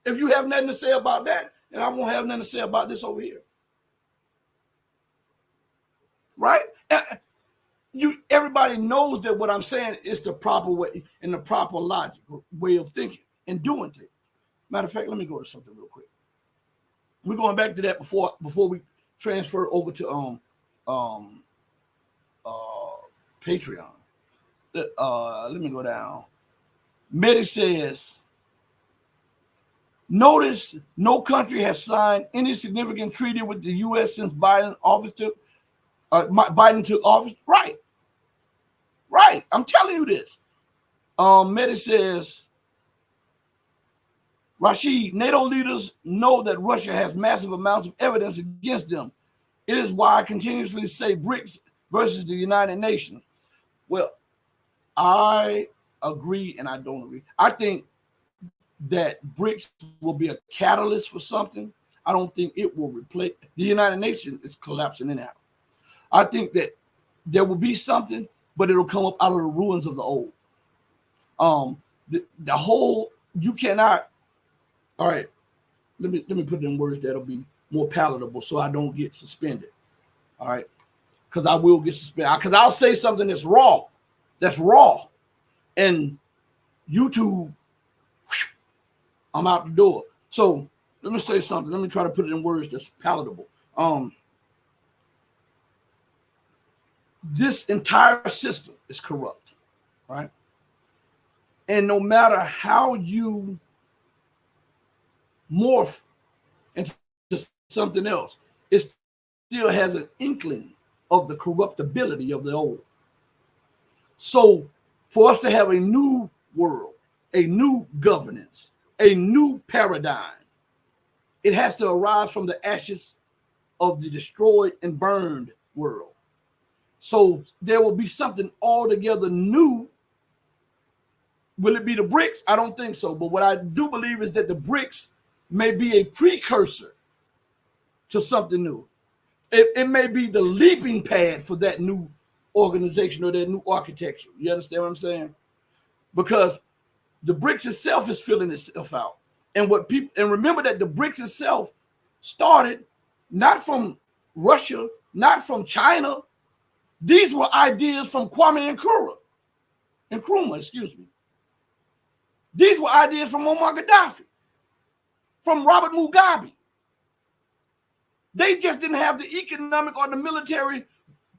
S1: If you have nothing to say about that, then I won't have nothing to say about this over here. Right? Everybody knows that what I'm saying is the proper way and the proper logical way of thinking and doing things. Matter of fact, let me go to something real quick. We're going back to that before we transfer over to Patreon. Let me go down. Medi says, notice no country has signed any significant treaty with the U.S. since Biden took office. Right. I'm telling you this. Medi says, Rashid, NATO leaders know that Russia has massive amounts of evidence against them. It is why I continuously say BRICS versus the United Nations. Well, I agree and I don't agree. I think that BRICS will be a catalyst for something. I don't think it will replace the United Nations is collapsing in out. I think that there will be something, but it'll come up out of the ruins of the old. The whole, you cannot. All right, let me put it in words that'll be more palatable so I don't get suspended. All right, because I will get suspended. Because I'll say something that's raw, and YouTube, I'm out the door. So let me say something. Let me try to put it in words that's palatable. This entire system is corrupt, right? And no matter how you morph into something else, it still has an inkling of the corruptibility of the old. So for us to have a new world, a new governance, a new paradigm, it has to arise from the ashes of the destroyed and burned world. So there will be something altogether new. Will it be the BRICS? I don't think so. But what I do believe is that the BRICS may be a precursor to something new. It may be the leaping pad for that new organization or that new architecture. You understand what I'm saying? Because the BRICS itself is filling itself out. And remember that the BRICS itself started not from Russia, not from China. These were ideas from Kwame Nkrumah, excuse me. These were ideas from Muammar Gaddafi, from Robert Mugabe. They just didn't have the economic or the military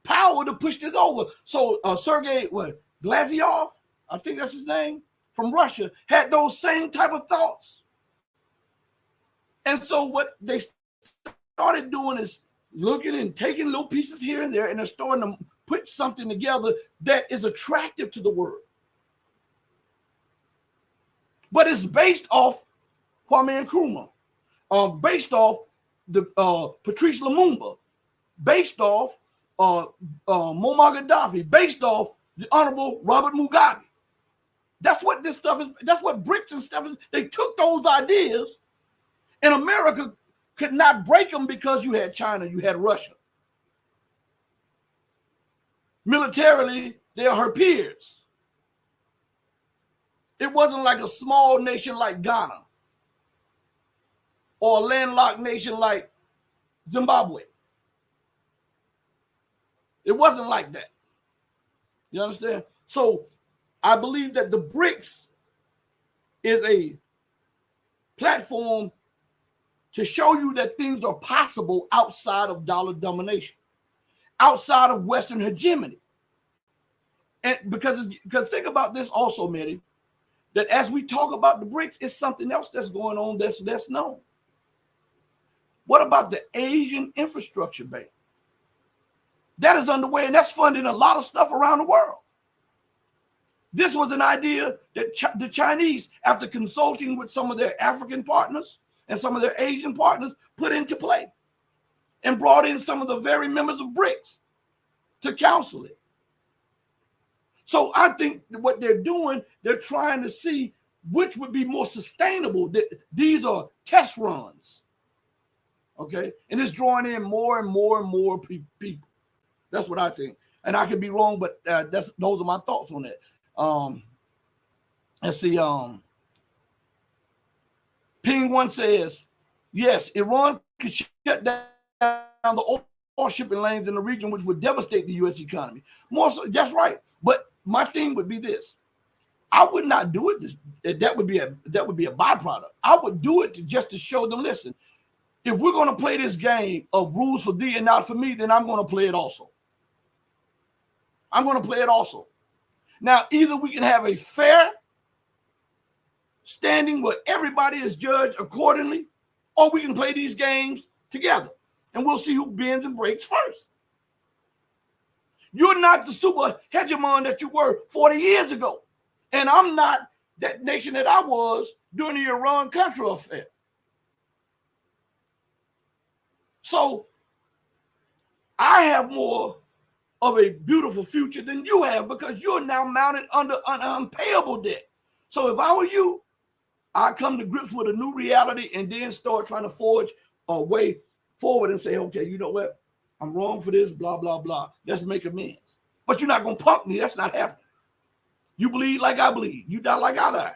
S1: power to push this over. So Sergei Glaziev, I think that's his name, from Russia, had those same type of thoughts. And so what they started doing is looking and taking little pieces here and there, and they're starting to put something together that is attractive to the world. But it's based off Kwame Nkrumah, based off the Patrice Lumumba, based off Muammar Gaddafi, based off the Honorable Robert Mugabe. That's what this stuff is. That's what BRICS and stuff is. They took those ideas, and America could not break them because you had China, you had Russia. Militarily, they are her peers. It wasn't like a small nation like Ghana or a landlocked nation like Zimbabwe. It wasn't like that. You understand? So I believe that the BRICS is a platform to show you that things are possible outside of dollar domination, outside of Western hegemony. And because think about this also, Mehdi, that as we talk about the BRICS, it's something else that's going on that's less known. What about the Asian Infrastructure Bank? That is underway, and that's funding a lot of stuff around the world. This was an idea that the Chinese, after consulting with some of their African partners and some of their Asian partners, put into play and brought in some of the very members of BRICS to counsel it. So I think what they're doing, they're trying to see which would be more sustainable. These are test runs, okay? And it's drawing in more and more and more people. That's what I think. And I could be wrong, but those are my thoughts on that. Let's see. Ping One says, yes, Iran could shut down the oil shipping lanes in the region, which would devastate the U.S. economy. More so, that's right. But my thing would be this: I would not do it. That would be a byproduct. I would do it just to show them, listen, if we're going to play this game of rules for thee and not for me, then I'm going to play it also. I'm going to play it also. Now, either we can have a fair standing where everybody is judged accordingly, or we can play these games together, and we'll see who bends and breaks first. You're not the super hegemon that you were 40 years ago, and I'm not that nation that I was during the Iran-Contra affair. So I have more of a beautiful future than you have because you're now mounted under an unpayable debt. So if I were you, I'd come to grips with a new reality and then start trying to forge a way forward and say, okay, you know what? I'm wrong for this, blah, blah, blah. Let's make amends. But you're not going to punk me. That's not happening. You bleed like I bleed. You die like I die.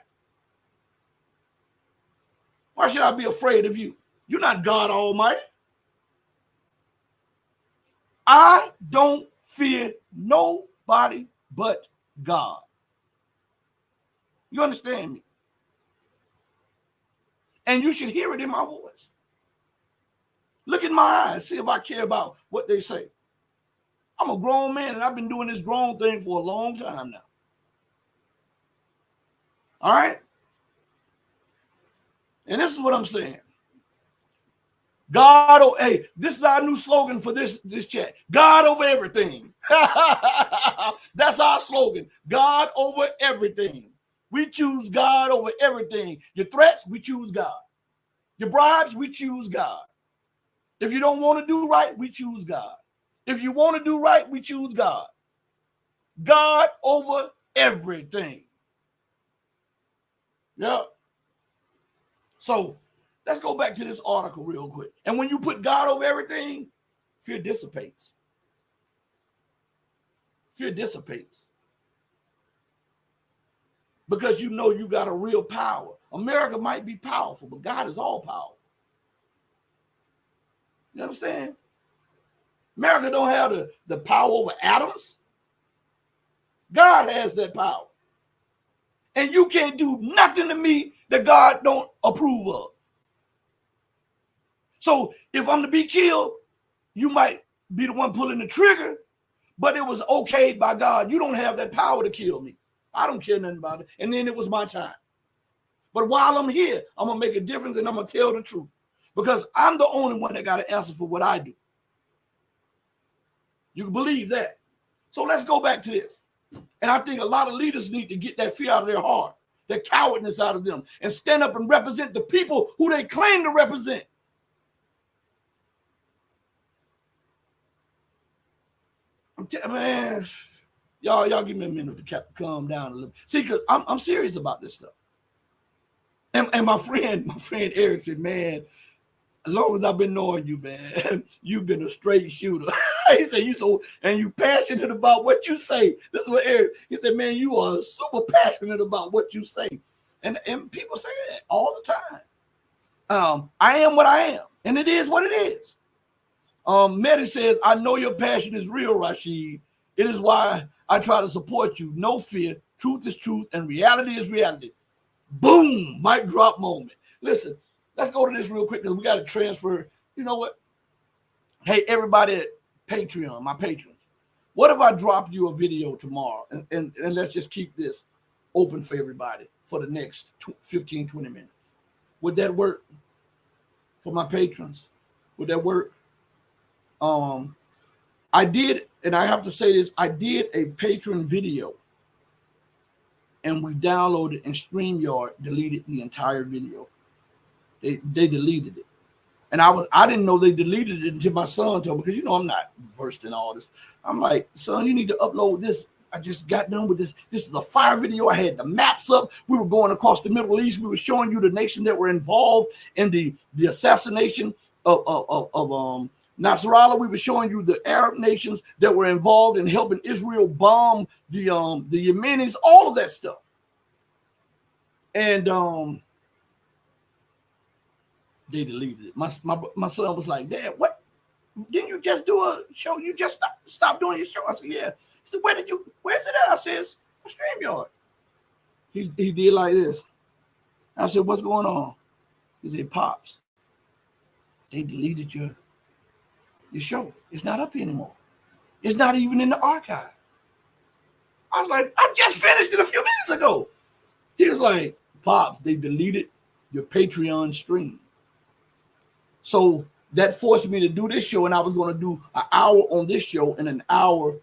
S1: Why should I be afraid of you? You're not God Almighty. I don't fear nobody but God. You understand me? And you should hear it in my voice. Look in my eyes, see if I care about what they say. I'm a grown man, and I've been doing this grown thing for a long time now. All right? And this is what I'm saying. God, oh, hey, this is our new slogan for this chat. God over everything. That's our slogan. God over everything. We choose God over everything. Your threats, we choose God. Your bribes, we choose God. If you don't want to do right, we choose God. If you want to do right, we choose God. God over everything. Yeah. So let's go back to this article real quick. And when you put God over everything, fear dissipates. Fear dissipates. Because you know you got a real power. America might be powerful, but God is all powerful. You understand? America don't have the power over atoms. God has that power. And you can't do nothing to me that God don't approve of. So if I'm to be killed, you might be the one pulling the trigger, but it was okayed by God. You don't have that power to kill me. I don't care nothing about it. And then it was my time. But while I'm here, I'm going to make a difference and I'm going to tell the truth. Because I'm the only one that got to answer for what I do. You can believe that. So let's go back to this. And I think a lot of leaders need to get that fear out of their heart. the cowardness out of them, and stand up and represent the people who they claim to represent. Man, y'all give me a minute to calm down a little. See, because I'm serious about this stuff. And my friend Eric said, man, as long as I've been knowing you, man, you've been a straight shooter. He said, you passionate about what you say. This is what Eric, he said, man, you are super passionate about what you say. And people say that all the time. I am what I am, and it is what it is. Mehdi says, I know your passion is real, Rashid. It is why I try to support you. No fear. Truth is truth, and reality is reality. Boom, mic drop moment. Listen, let's go to this real quick because we got to transfer. You know what? Hey, everybody at Patreon, my patrons, what if I drop you a video tomorrow and let's just keep this open for everybody for the next 15, 20 minutes? Would that work for my patrons? Would that work? I did, and I have to say this, I did a patron video and we downloaded, and StreamYard deleted the entire video. They deleted it. And I didn't know they deleted it until my son told me, because you know I'm not versed in all this. I'm like, son, you need to upload this. I just got done with this. This is a fire video. I had the maps up. We were going across the Middle East. We were showing you the nations that were involved in the assassination of Nasrallah. We were showing you the Arab nations that were involved in helping Israel bomb the Yemenis, all of that stuff. And they deleted it. My son was like, Dad, what? Didn't you just do a show? You just stop doing your show. I said, yeah. He said, where's it at? I said, it's a StreamYard. He did like this. I said, what's going on? He said, Pops, they deleted your show. It's not up anymore. It's not even in the archive. I was like, I just finished it a few minutes ago. He was like, Pops, they deleted your Patreon stream. So that forced me to do this show, and I was going to do an hour on this show and an hour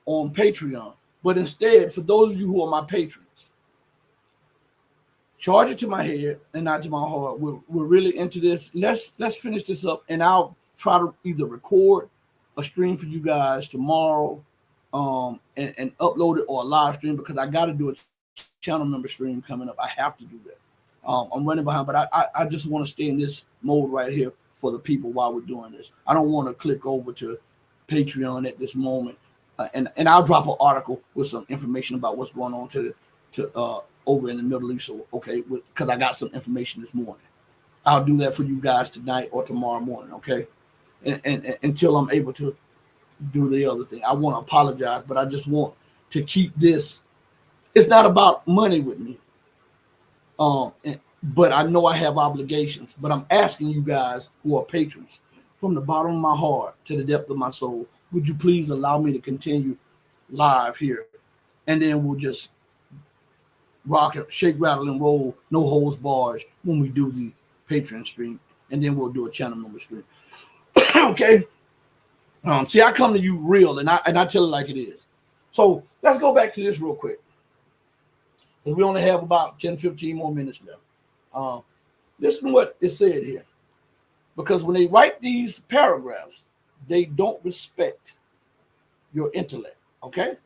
S1: on Patreon. But instead, for those of you who are my patrons, charge it to my head and not to my heart. We're really into this. Let's finish this up, and I'll try to either record a stream for you guys tomorrow and upload it, or a live stream, because I got to do a channel member stream coming up. I have to do that. I'm running behind, but I just want to stay in this mode right here for the people while we're doing this. I don't want to click over to Patreon at this moment, and I'll drop an article with some information about what's going on to over in the Middle East. Okay, because I got some information this morning. I'll do that for you guys tonight or tomorrow morning. Okay, and until I'm able to do the other thing, I want to apologize, but I just want to keep this. It's not about money with me. But I know I have obligations, but I'm asking you guys who are patrons from the bottom of my heart to the depth of my soul, would you please allow me to continue live here? And then we'll just rock it, shake, rattle, and roll, no holds barred when we do the Patreon stream. And then we'll do a channel member stream. Okay. See, I come to you real, and I tell it like it is. So let's go back to this real quick. And we only have about 10, 15 more minutes left. Listen to what it said here. Because when they write these paragraphs, they don't respect your intellect, okay?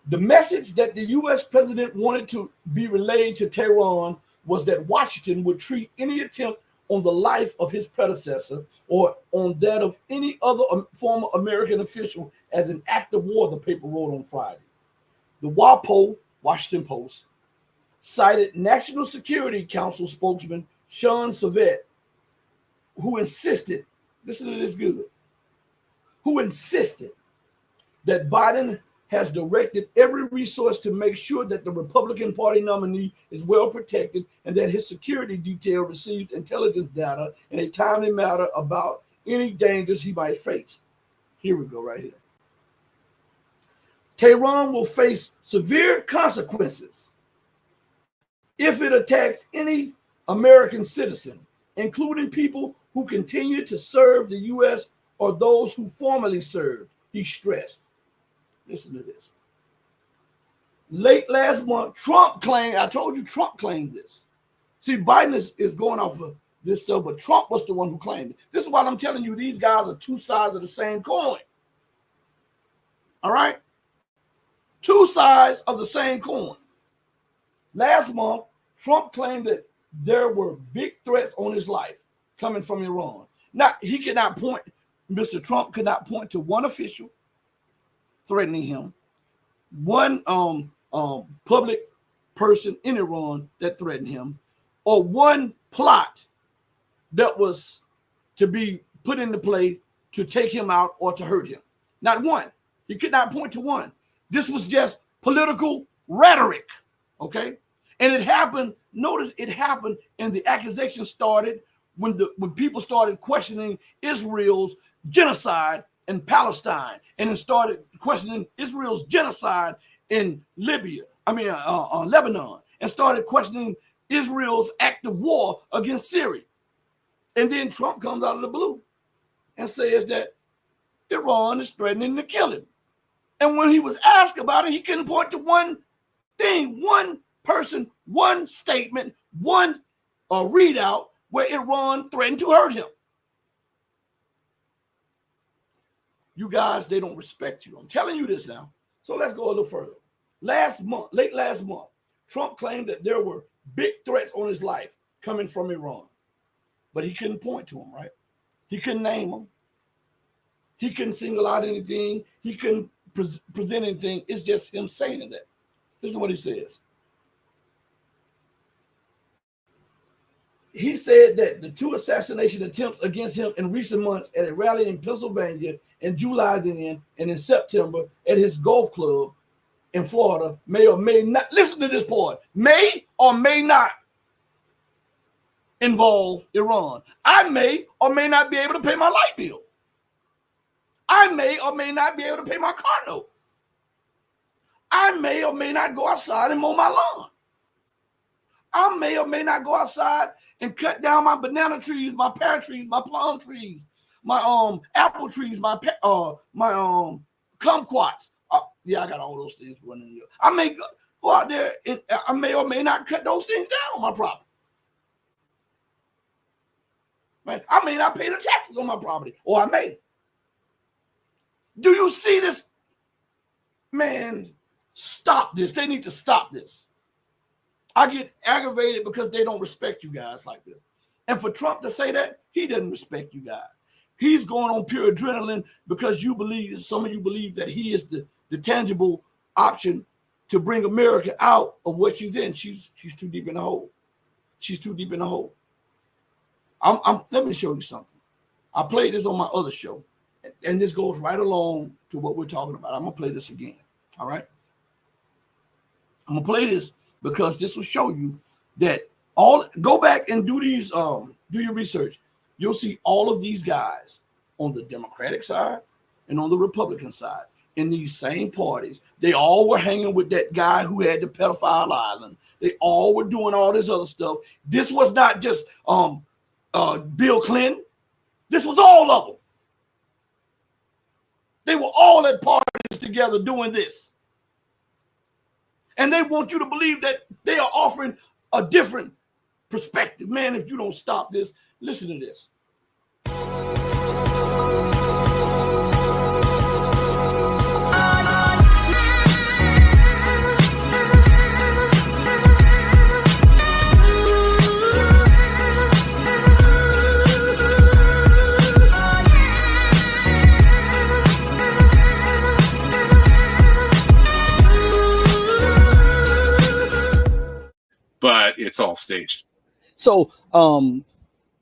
S1: The message that the U.S. president wanted to be relayed to Tehran was that Washington would treat any attempt on the life of his predecessor or on that of any other former American official as an act of war, the paper wrote on Friday. The WAPO, Washington Post, cited National Security Council spokesman Sean Savett, who insisted, listen to this good, who insisted that Biden has directed every resource to make sure that the Republican Party nominee is well protected and that his security detail receives intelligence data in a timely manner about any dangers he might face. Here we go right here. Tehran will face severe consequences if it attacks any American citizen, including people who continue to serve the U.S. or those who formerly served, he stressed. Listen to this. late last month, Trump claimed, I told you Trump claimed this. See, Biden is going off of this stuff, but Trump was the one who claimed it. This is why I'm telling you, these guys are two sides of the same coin. All right? Two sides of the same coin. Last month, Trump claimed that there were big threats on his life coming from Iran. Now, he cannot point, Mr. Trump could not point to one official threatening him, one public person in Iran that threatened him, or one plot that was to be put into play to take him out or to hurt him. Not one. He could not point to one. This was just political rhetoric, okay? And it happened, notice it happened, and the accusation started when people started questioning Israel's genocide in Palestine, and it started questioning Israel's genocide in Lebanon, and started questioning Israel's act of war against Syria. And then Trump comes out of the blue and says that Iran is threatening to kill him. And when he was asked about it, he couldn't point to one thing, one person, one statement, one readout where Iran threatened to hurt him. You guys, they don't respect you. I'm telling you this now. So let's go a little further. Late last month, Trump claimed that there were big threats on his life coming from Iran. But he couldn't point to them, right? He couldn't name them. He couldn't single out anything. He couldn't present anything. It's just him saying that. This is what he says. He said that the two assassination attempts against him in recent months at a rally in Pennsylvania in July then and in September at his golf club in Florida may or may not, listen to this part, may or may not involve Iran. I may or may not be able to pay my light bill. I may or may not be able to pay my car note. I may or may not go outside and mow my lawn. I may or may not go outside and cut down my banana trees, my pear trees, my plum trees, my apple trees, my kumquats. Yeah, I got all those things running here. I may go out there and I may or may not cut those things down on my property. Man, I may not pay the taxes on my property, or I may. Do you see this? Man, stop this. They need to stop this. I get aggravated because they don't respect you guys like this. And for Trump to say that, he doesn't respect you guys. He's going on pure adrenaline because you believe, some of you believe that he is the tangible option to bring America out of what she's in. She's too deep in the hole. She's too deep in the hole. Let me show you something. I played this on my other show, and this goes right along to what we're talking about. I'm gonna play this again. All right. I'm gonna play this because this will show you that go back and do these, do your research. You'll see all of these guys on the Democratic side and on the Republican side in these same parties. They all were hanging with that guy who had the pedophile island. They all were doing all this other stuff. This was not just Bill Clinton. This was all of them. They were all at parties together doing this. And they want you to believe that they are offering a different perspective. Man, if you don't stop this, listen to this.
S4: But it's all staged.
S1: So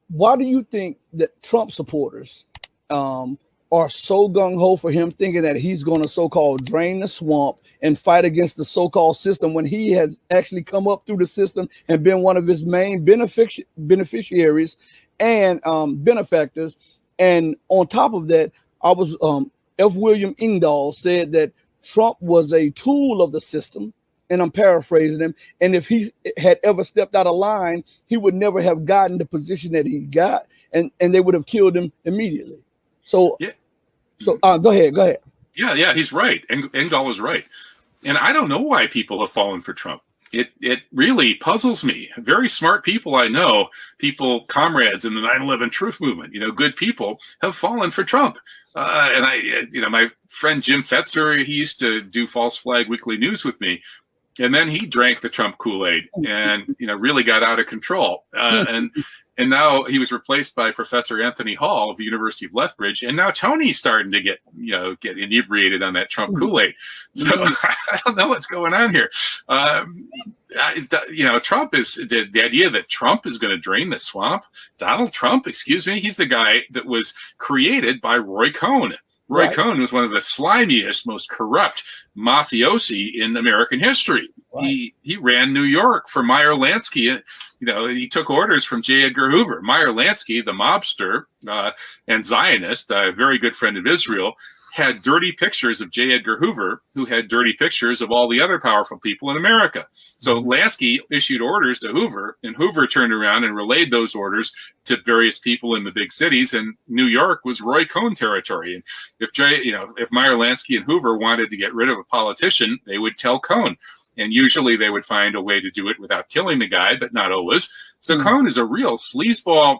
S1: why do you think that Trump supporters are so gung-ho for him, thinking that he's going to so-called drain the swamp and fight against the so-called system when he has actually come up through the system and been one of his main beneficiaries and benefactors? And on top of that, F. William Engdahl said that Trump was a tool of the system, and I'm paraphrasing him. And if he had ever stepped out of line, he would never have gotten the position that he got, and they would have killed him immediately. So,
S4: yeah.
S1: So go ahead.
S4: Yeah, he's right. Engdahl was right. And I don't know why people have fallen for Trump. It really puzzles me. Very smart people I know, people, comrades in the 9/11 truth movement, good people have fallen for Trump. And my friend Jim Fetzer, he used to do False Flag Weekly News with me. And then he drank the Trump Kool-Aid and, really got out of control. And now he was replaced by Professor Anthony Hall of the University of Lethbridge. And now Tony's starting to get inebriated on that Trump Kool-Aid. So I don't know what's going on here. Trump is the idea that Trump is going to drain the swamp. Donald Trump, excuse me, he's the guy that was created by Roy Cohn. Roy Cohn was one of the slimiest, most corrupt mafiosi in American history. Right. He ran New York for Meyer Lansky. He took orders from J. Edgar Hoover. Meyer Lansky, the mobster and Zionist, a very good friend of Israel, had dirty pictures of J. Edgar Hoover, who had dirty pictures of all the other powerful people in America. So Lansky issued orders to Hoover, and Hoover turned around and relayed those orders to various people in the big cities. And New York was Roy Cohn territory. And if Meyer Lansky and Hoover wanted to get rid of a politician, they would tell Cohn. And usually they would find a way to do it without killing the guy, but not always. So Cohn is a real sleazeball.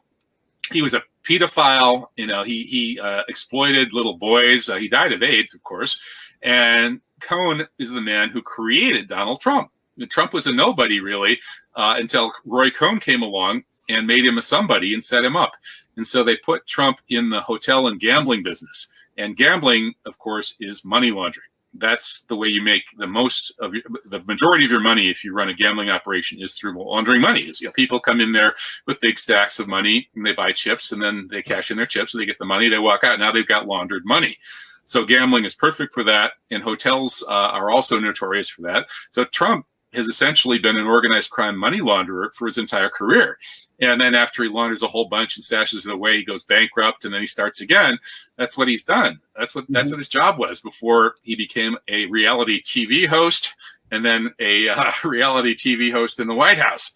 S4: He was a pedophile. He exploited little boys. He died of AIDS, of course. And Cohn is the man who created Donald Trump. And Trump was a nobody, really, until Roy Cohn came along and made him a somebody and set him up. And so they put Trump in the hotel and gambling business. And gambling, of course, is money laundering. That's the way you make the majority of your money if you run a gambling operation is through laundering money. People come in there with big stacks of money and they buy chips and then they cash in their chips and they get the money, they walk out. Now they've got laundered money. So gambling is perfect for that. And hotels are also notorious for that. So Trump has essentially been an organized crime money launderer for his entire career. And then after he launders a whole bunch and stashes it away, he goes bankrupt and then he starts again. That's what he's done. That's what his job was before he became a reality TV host and then a reality TV host in the White House.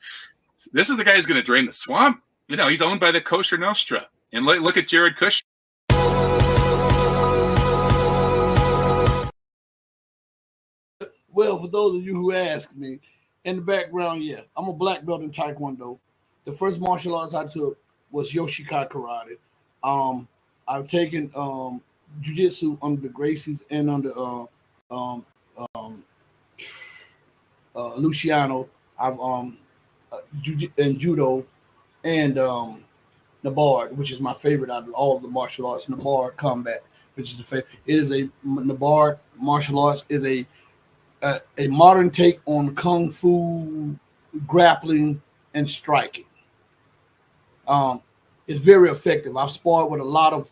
S4: This is the guy who's going to drain the swamp. He's owned by the Kosher Nostra. And look at Jared Kushner.
S1: Well, for those of you who ask me, in the background, I'm a black belt in Taekwondo. The first martial arts I took was Yoshikai Karate. I've taken jiu-jitsu under the Gracies and under Luciano. I've and judo and Nabard, which is my favorite out of all of the martial arts. Nabard combat, which is the favorite. It is Nabard martial arts is a modern take on kung fu, grappling, and striking. It's very effective. I've sparred with a lot of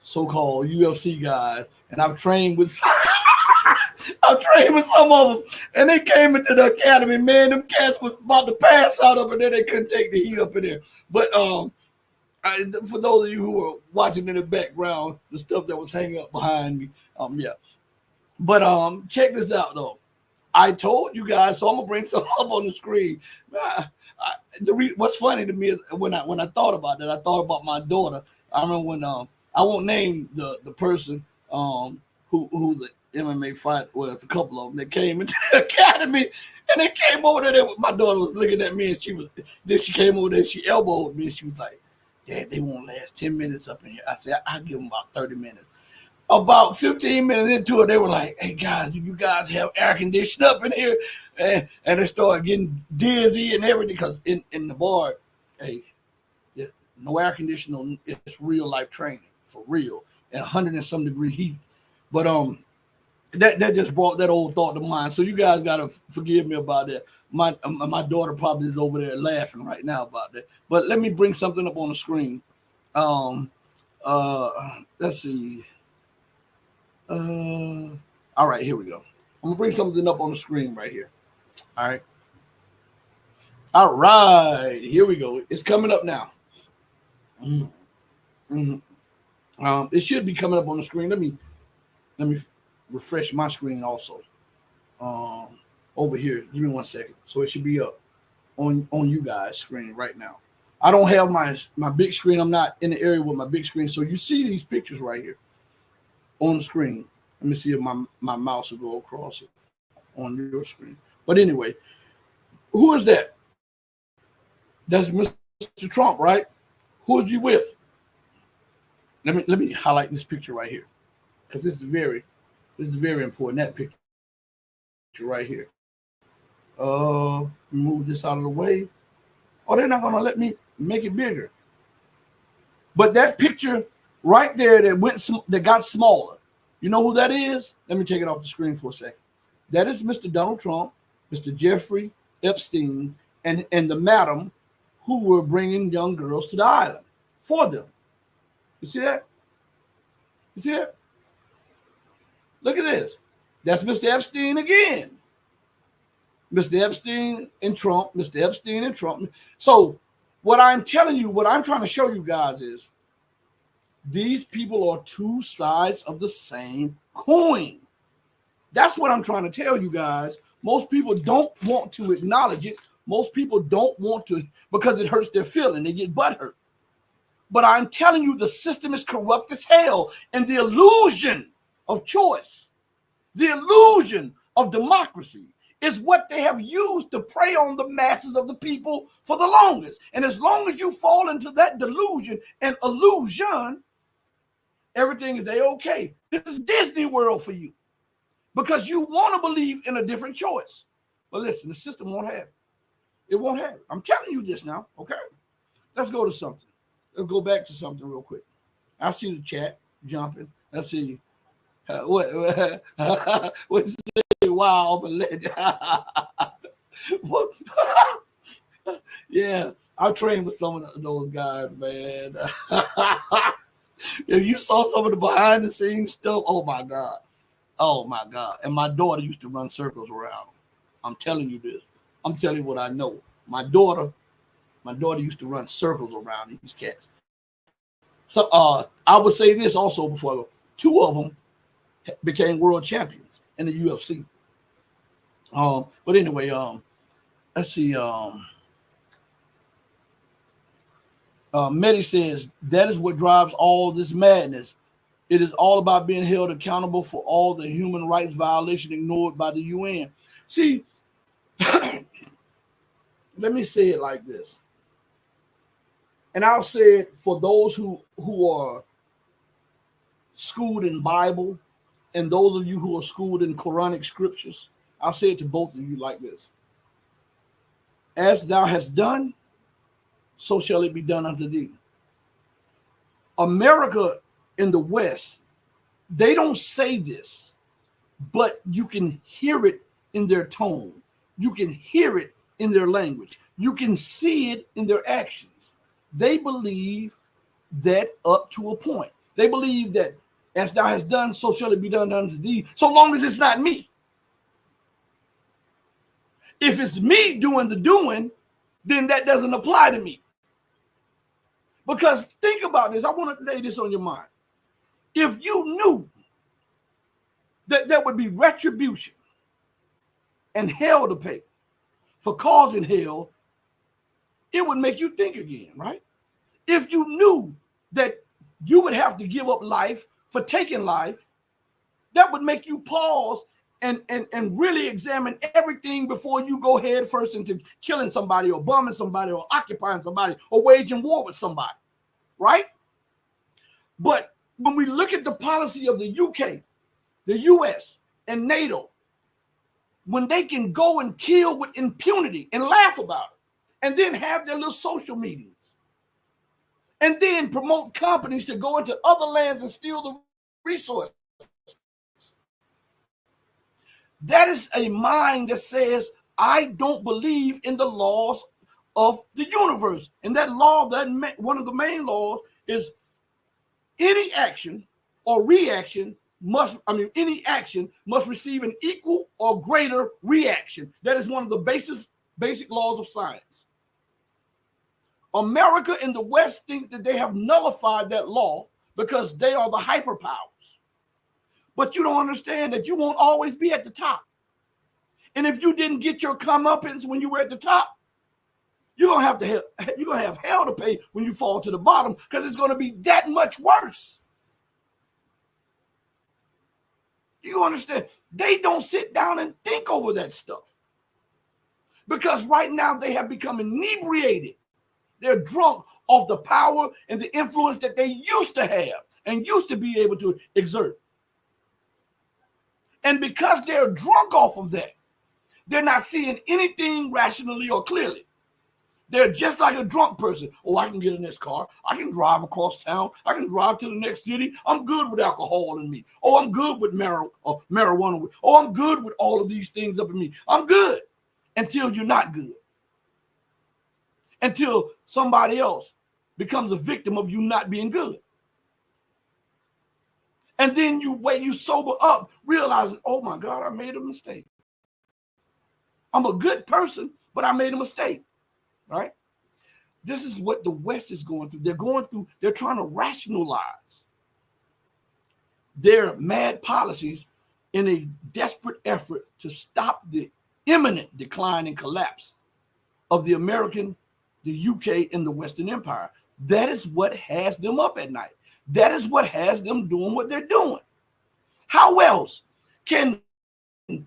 S1: so-called UFC guys, and I've trained with some of them, and they came into the academy. Man, them cats was about to pass out up in there. They couldn't take the heat up in there. But for those of you who were watching in the background, the stuff that was hanging up behind me, But check this out, though. I told you guys, so I'm gonna bring some up on the screen. What's funny to me is when I thought about that, I thought about my daughter. I remember when I won't name the person who's an MMA fighter. Well, it's a couple of them that came into the academy, and they came over there. My daughter was looking at me, and she came over there. She elbowed me, and she was like, "Dad, they won't last 10 minutes up in here." I said, "I'll give them about 30 minutes." About 15 minutes into it, they were like, "Hey guys, do you guys have air conditioning up in here?" And they started getting dizzy and everything because in the bar, no air conditioning. It's real life training for real, and 100 and some degree heat. But that just brought that old thought to mind. So you guys gotta forgive me about that. My daughter probably is over there laughing right now about that. But let me bring something up on the screen. Let's see. All right, here we go. I'm gonna bring something up on the screen right here. All right, here we go. It's coming up now. It should be coming up on the screen. Let me refresh my screen also. Over here. Give me 1 second. So it should be up on you guys' screen right now. I don't have my big screen. I'm not in the area with my big screen. So you see these pictures right here on the screen. Let me see if my mouse will go across it on your screen. But anyway, who is that? That's Mr. Trump, right? Who is he with? Let me highlight this picture right here, because this is very important. That picture right here. Move this out of the way. Oh, they're not gonna let me make it bigger. But that picture right there that got smaller. You know who that is? Let me take it off the screen for a second. That is Mr. Donald Trump, Mr. Jeffrey Epstein, and the madam who were bringing young girls to the island for them. You see that? You see that? Look at this. That's Mr. Epstein again. Mr. Epstein and Trump, Mr. Epstein and Trump. So what I'm telling you, what I'm trying to show you guys is these people are two sides of the same coin. That's what I'm trying to tell you guys. Most people don't want to acknowledge it. Most people don't want to, because it hurts their feeling. They get butthurt. But I'm telling you, the system is corrupt as hell. And the illusion of choice, the illusion of democracy is what they have used to prey on the masses of the people for the longest. And as long as you fall into that delusion and illusion, everything is A-okay. This is Disney World for you, because you want to believe in a different choice. But listen, the system won't have it. It won't have it. I'm telling you this now, okay? Let's go to something. Let's go back to something real quick. I see the chat jumping. Let's see. What say? Wow, but what? Yeah, I trained with some of those guys, man. If you saw some of the behind the scenes stuff, oh my God. And my daughter used to run circles around. I'm telling you this. I'm telling you what I know. My daughter used to run circles around these cats. So I would say this also before I go. 2 of them became world champions in the UFC. But anyway, let's see. Medi says that is what drives all this madness. It is all about being held accountable for all the human rights violation ignored by the UN. See, let me say it like this. And I'll say it for those who are schooled in Bible and those of you who are schooled in Quranic scriptures. I'll say it to both of you like this. As thou hast done, so shall it be done unto thee. America in the West, they don't say this, but you can hear it in their tone. You can hear it in their language. You can see it in their actions. They believe that up to a point. They believe that as thou hast done, so shall it be done unto thee, so long as it's not me. If it's me doing the doing, then that doesn't apply to me. Because think about this. I want to lay this on your mind. If you knew that there would be retribution and hell to pay for causing hell, it would make you think again, right? If you knew that you would have to give up life for taking life, that would make you pause and really examine everything before you go head first into killing somebody or bombing somebody or occupying somebody or waging war with somebody, right? But when we look at the policy of the UK, the US, and NATO, when they can go and kill with impunity and laugh about it, and then have their little social meetings, and then promote companies to go into other lands and steal the resources. That is a mind that says, I don't believe in the laws of the universe. And that law, one of the main laws is any action or reaction any action must receive an equal or greater reaction. That is one of the basic laws of science. America and the West think that they have nullified that law because they are the hyperpowers. But you don't understand that you won't always be at the top. And if you didn't get your comeuppance when you were at the top, you're gonna have hell to pay when you fall to the bottom, because it's gonna be that much worse. You understand? They don't sit down and think over that stuff. Because right now they have become inebriated. They're drunk off the power and the influence that they used to have and used to be able to exert. And because they're drunk off of that, they're not seeing anything rationally or clearly. They're just like a drunk person. Oh, I can get in this car. I can drive across town. I can drive to the next city. I'm good with alcohol in me. Oh, I'm good with marijuana. Oh, I'm good with all of these things up in me. I'm good until you're not good. Until somebody else becomes a victim of you not being good. And then you sober up, realizing, oh my God, I made a mistake. I'm a good person, but I made a mistake. Right? This is what the West is going through. They're trying to rationalize their mad policies in a desperate effort to stop the imminent decline and collapse of the American, the UK, and the Western Empire. That is what has them up at night. That is what has them doing what they're doing. How else can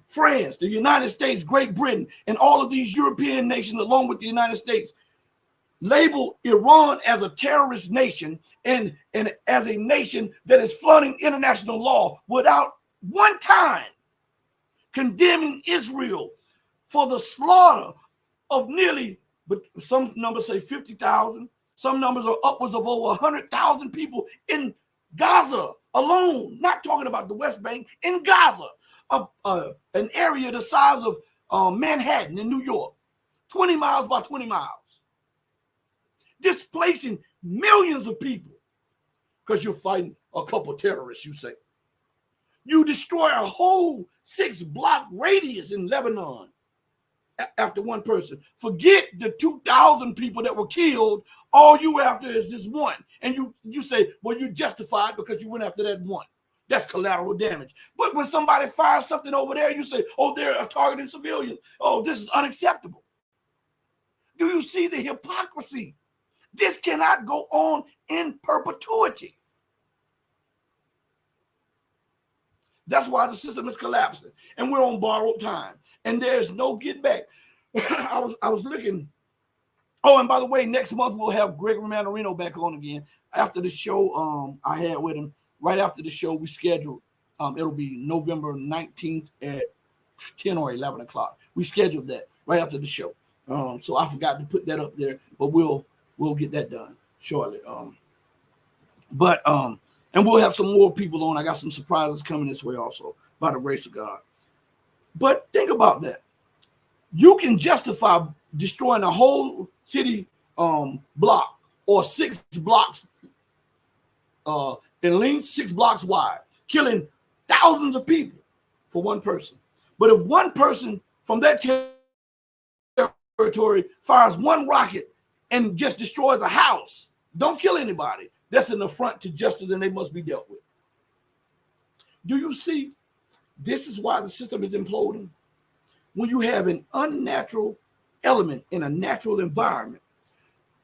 S1: France, the United States, Great Britain, and all of these European nations, along with the United States, label Iran as a terrorist nation and as a nation that is flouting international law without one time condemning Israel for the slaughter of nearly, but some numbers say 50,000, some numbers are upwards of over 100,000 people in Gaza alone, not talking about the West Bank, in Gaza. An area the size of Manhattan in New York, 20 miles by 20 miles, displacing millions of people because you're fighting a couple terrorists, you say. You destroy a whole 6-block radius in Lebanon after one person. Forget the 2,000 people that were killed. All you after is this one. And you say, well, you're justified because you went after that one. That's collateral damage. But when somebody fires something over there, you say, oh, they're targeting civilians. Oh, this is unacceptable. Do you see the hypocrisy? This cannot go on in perpetuity. That's why the system is collapsing. And we're on borrowed time. And there's no get back. I was looking. Oh, and by the way, next month we'll have Gregory Mannarino back on again. After the show I had with him, right after the show, we scheduled, it'll be November 19th at 10 or 11 o'clock. We scheduled that right after the show. So I forgot to put that up there, but we'll get that done shortly. And we'll have some more people on. I got some surprises coming this way also, by the grace of God. But think about that. You can justify destroying a whole city block or 6 blocks in length, 6 blocks wide, killing thousands of people for one person. But if one person from that territory fires one rocket and just destroys a house, don't kill anybody, that's an affront to justice and they must be dealt with. Do you see? This is why the system is imploding. When you have an unnatural element in a natural environment,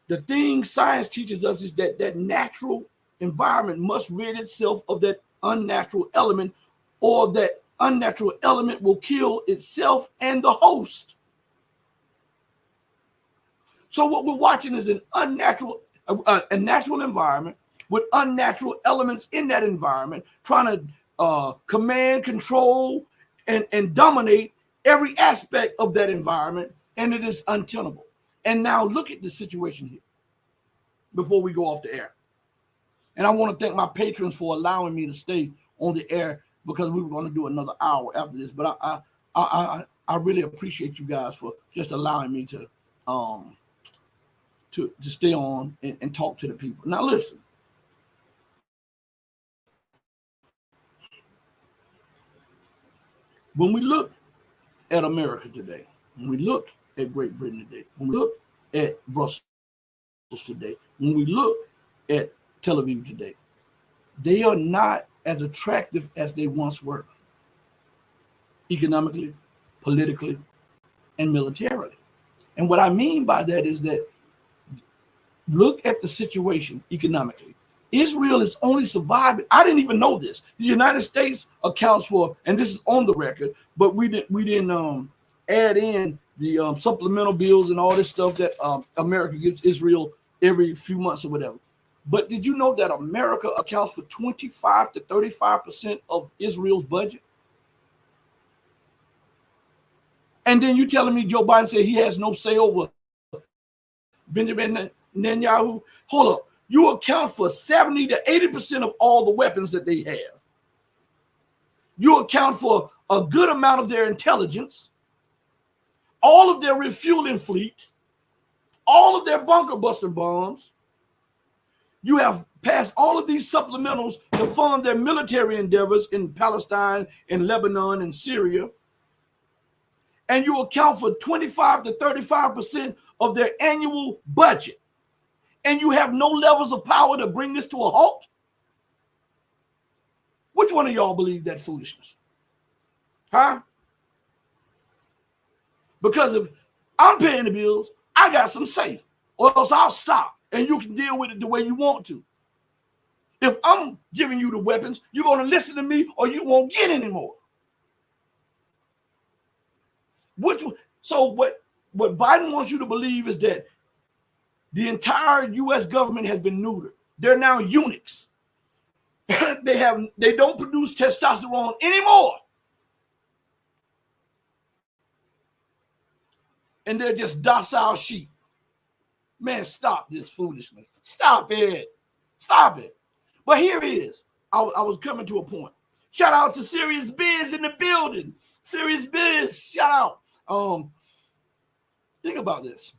S1: the thing science teaches us is that that natural environment must rid itself of that unnatural element, or that unnatural element will kill itself and the host. So what we're watching is a natural environment with unnatural elements in that environment, trying to command, control, and dominate every aspect of that environment, and it is untenable. And now look at the situation here before we go off the air. And I want to thank my patrons for allowing me to stay on the air, because we were going to do another hour after this. But I really appreciate you guys for just allowing me to stay on and talk to the people. Now listen. When we look at America today, when we look at Great Britain today, when we look at Brussels today, when we look at Tel Aviv today, they are not as attractive as they once were, economically, politically, and militarily. And what I mean by that is that look at the situation economically. Israel is only surviving. I didn't even know this. The United States accounts for, and this is on the record, but we didn't add in the supplemental bills and all this stuff that America gives Israel every few months or whatever. But did you know that America accounts for 25 to 35% of Israel's budget? And then you telling me Joe Biden said he has no say over Benjamin Netanyahu? Hold up. You account for 70 to 80% of all the weapons that they have. You account for a good amount of their intelligence, all of their refueling fleet, all of their bunker buster bombs. You have passed all of these supplementals to fund their military endeavors in Palestine, in Lebanon, and Syria. And you account for 25 to 35% of their annual budget. And you have no levels of power to bring this to a halt? Which one of y'all believe that foolishness? Huh? Because if I'm paying the bills, I got some say, or else I'll stop and you can deal with it the way you want to. If I'm giving you the weapons, you're going to listen to me or you won't get any more. So what Biden wants you to believe is that the entire U.S. government has been neutered. They're now eunuchs. They don't produce testosterone anymore. And they're just docile sheep. Man, stop this foolishness. Stop it. Stop it. But here it is. I was coming to a point. Shout out to Serious Biz in the building. Serious Biz, shout out. Think about this.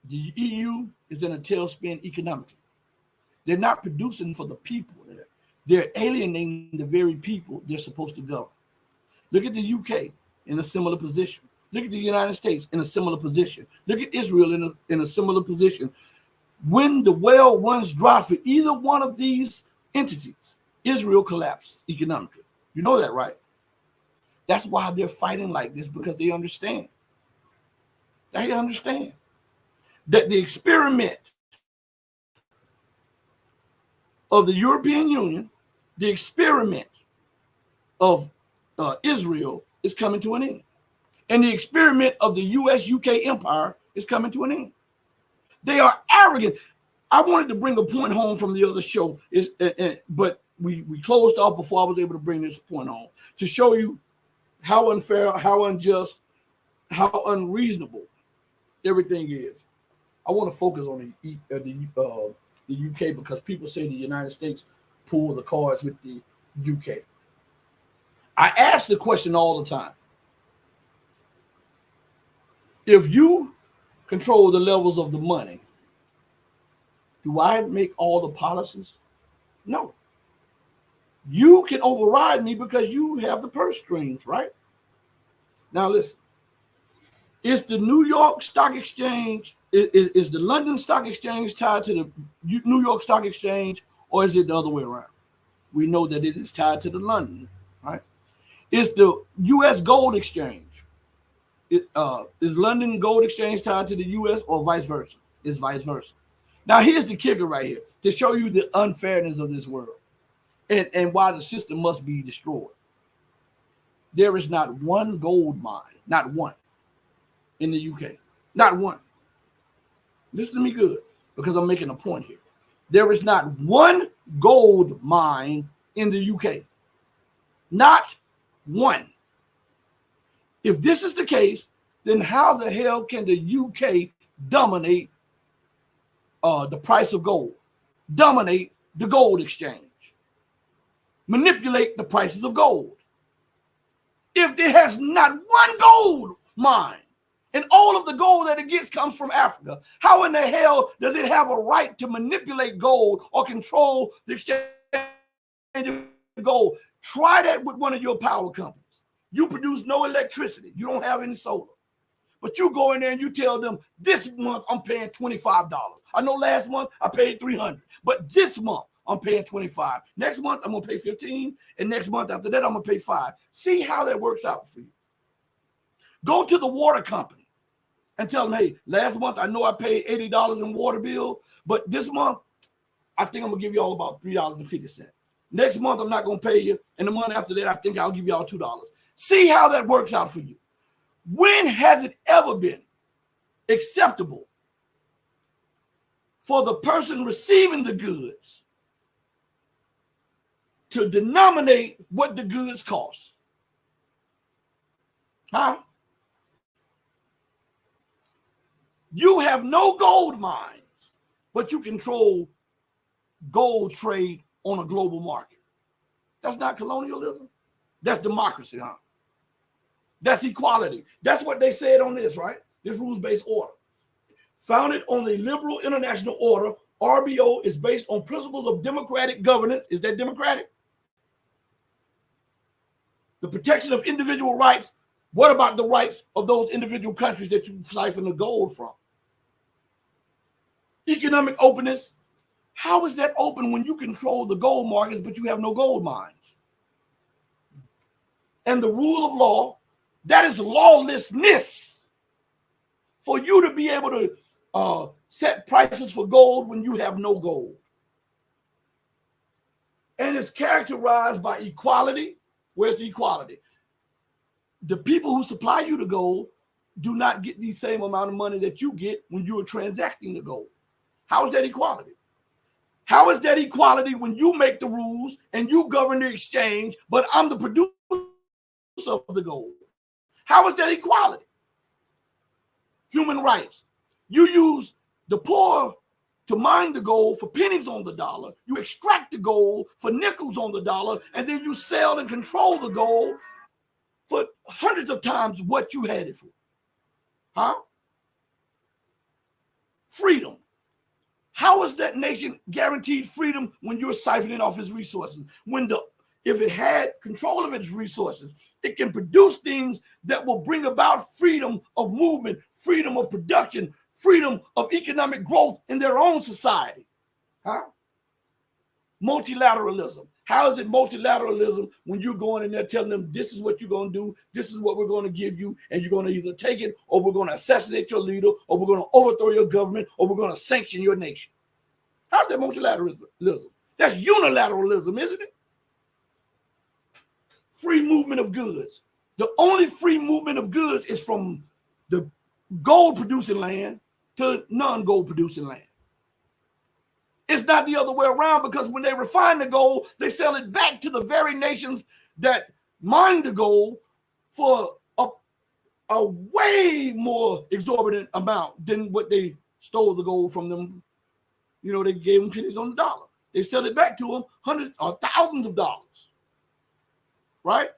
S1: The EU is in a tailspin economically. They're not producing for the people there. They're alienating the very people they're supposed to govern. Look at the UK in a similar position. Look at the United States in a similar position. Look at Israel in a similar position. When the well runs dry for either one of these entities, Israel collapses economically. You know that, right? That's why they're fighting like this, because they understand. They understand that the experiment of the European Union, the experiment of Israel is coming to an end. And the experiment of the US-UK empire is coming to an end. They are arrogant. I wanted to bring a point home from the other show, but we closed off before I was able to bring this point home to show you how unfair, how unjust, how unreasonable everything is. I want to focus on the UK because people say the United States pull the cards with the UK. I ask the question all the time. If you control the levels of the money, do I make all the policies? No. You can override me because you have the purse strings, right? Now listen, is the New York Stock Exchange, is the London Stock Exchange tied to the New York Stock Exchange, or is it the other way around? We know that it is tied to the London, right? Is the U.S. Gold Exchange, is London Gold Exchange tied to the U.S. or vice versa? It's vice versa. Now here's the kicker right here to show you the unfairness of this world and why the system must be destroyed. There is not one gold mine, not one, in the UK. Not one. Listen to me good, because I'm making a point here. There is not one gold mine in the UK. Not one. If this is the case, then how the hell can the UK dominate the price of gold, dominate the gold exchange, manipulate the prices of gold? If there has not one gold mine and all of the gold that it gets comes from Africa, how in the hell does it have a right to manipulate gold or control the exchange of gold? Try that with one of your power companies. You produce no electricity. You don't have any solar. But you go in there and you tell them, this month I'm paying $25. I know last month I paid $300, but this month I'm paying $25. Next month I'm gonna pay $15, and next month after that I'm gonna pay $5. See how that works out for you. Go to the water company. and tell them, hey, last month I know I paid $80 in water bill, but this month I think I'm gonna give you all about $3.50. Next month I'm not gonna pay you, and the month after that I think I'll give you all $2. See how that works out for you. When has it ever been acceptable for the person receiving the goods to denominate what the goods cost? Huh? You have no gold mines, but you control gold trade on a global market. That's not colonialism. That's democracy, huh? That's equality. That's what they said on this, right? This rules-based order. Founded on the liberal international order, RBO is based on principles of democratic governance. Is that democratic? The protection of individual rights. What about the rights of those individual countries that you siphon the gold from? Economic openness. How is that open when you control the gold markets, but you have no gold mines? And the rule of law, that is lawlessness. For you to be able to set prices for gold when you have no gold. And it's characterized by equality. Where's the equality? The people who supply you the gold do not get the same amount of money that you get when you are transacting the gold. How is that equality? How is that equality when you make the rules and you govern the exchange, but I'm the producer of the gold? How is that equality? Human rights. You use the poor to mine the gold for pennies on the dollar. You extract the gold for nickels on the dollar, and then you sell and control the gold for hundreds of times what you had it for. Huh? Freedom. How is that nation guaranteed freedom when you're siphoning off its resources? If it had control of its resources, it can produce things that will bring about freedom of movement, freedom of production, freedom of economic growth in their own society. Huh? Multilateralism. How is it multilateralism when you're going in there telling them this is what you're going to do, this is what we're going to give you, and you're going to either take it or we're going to assassinate your leader or we're going to overthrow your government or we're going to sanction your nation? How's that multilateralism? That's unilateralism, isn't it? Free movement of goods. The only free movement of goods is from the gold producing land to non-gold producing land. It's not the other way around, because when they refine the gold, they sell it back to the very nations that mine the gold for a way more exorbitant amount than what they stole the gold from them. You know, they gave them pennies on the dollar. They sell it back to them hundreds or thousands of dollars. Right?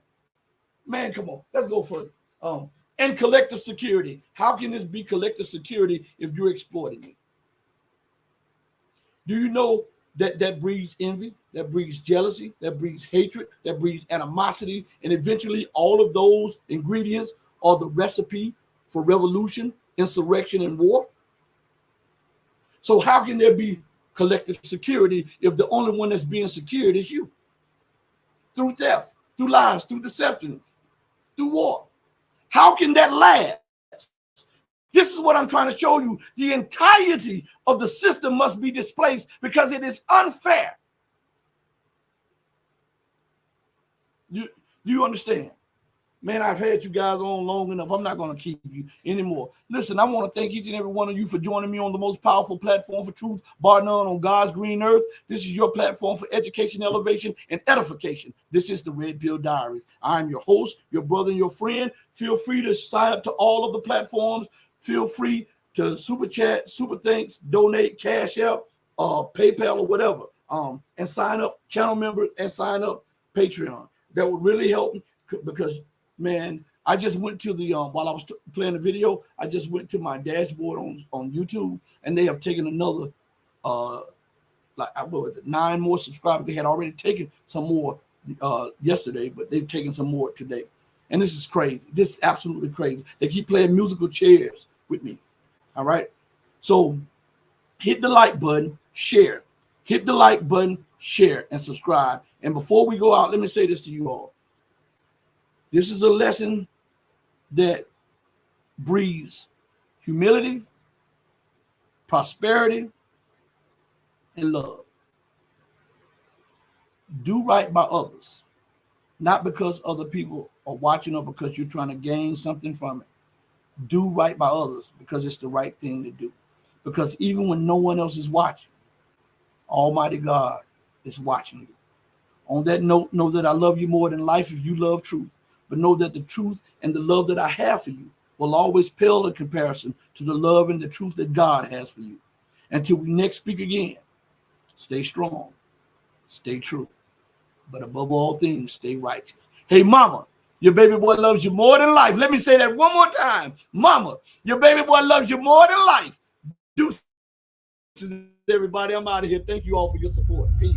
S1: Man, come on. Let's go further. And collective security. How can this be collective security if you're exploiting it? Do you know that that breeds envy, that breeds jealousy, that breeds hatred, that breeds animosity, and eventually all of those ingredients are the recipe for revolution, insurrection, and war? So how can there be collective security if the only one that's being secured is you? Through theft, through lies, through deceptions, through war. How can that last? This is what I'm trying to show you. The entirety of the system must be displaced because it is unfair. Do you understand? Man, I've had you guys on long enough. I'm not going to keep you anymore. Listen, I want to thank each and every one of you for joining me on the most powerful platform for truth, bar none, on God's green earth. This is your platform for education, elevation, and edification. This is the Red Pill Diaries. I'm your host, your brother, and your friend. Feel free to sign up to all of the platforms. Feel free to super chat, super thanks, donate, cash out, PayPal or whatever, and sign up, channel member, and sign up Patreon. That would really help me because, man, I just went to the while I was playing the video, I just went to my dashboard on YouTube, and they have taken another like what was it, 9 more subscribers. They had already taken some more yesterday, but they've taken some more today. And this is crazy. This is absolutely crazy. They keep playing musical chairs with me. All right. So hit the like button, share. Hit the like button, share, and subscribe. And before we go out, let me say this to you all. This is a lesson that breeds humility, prosperity, and love. Do right by others, not because other people are watching or because you're trying to gain something from it. Do right by others because it's the right thing to do. Because even when no one else is watching, Almighty God is watching you. On that note, know that I love you more than life if you love truth. But know that the truth and the love that I have for you will always pale in comparison to the love and the truth that God has for you. Until we next speak again, stay strong, stay true, but above all things, stay righteous. Hey, mama, your baby boy loves you more than life. Let me say that one more time. Mama, your baby boy loves you more than life. Deuces, everybody. I'm out of here. Thank you all for your support. Peace.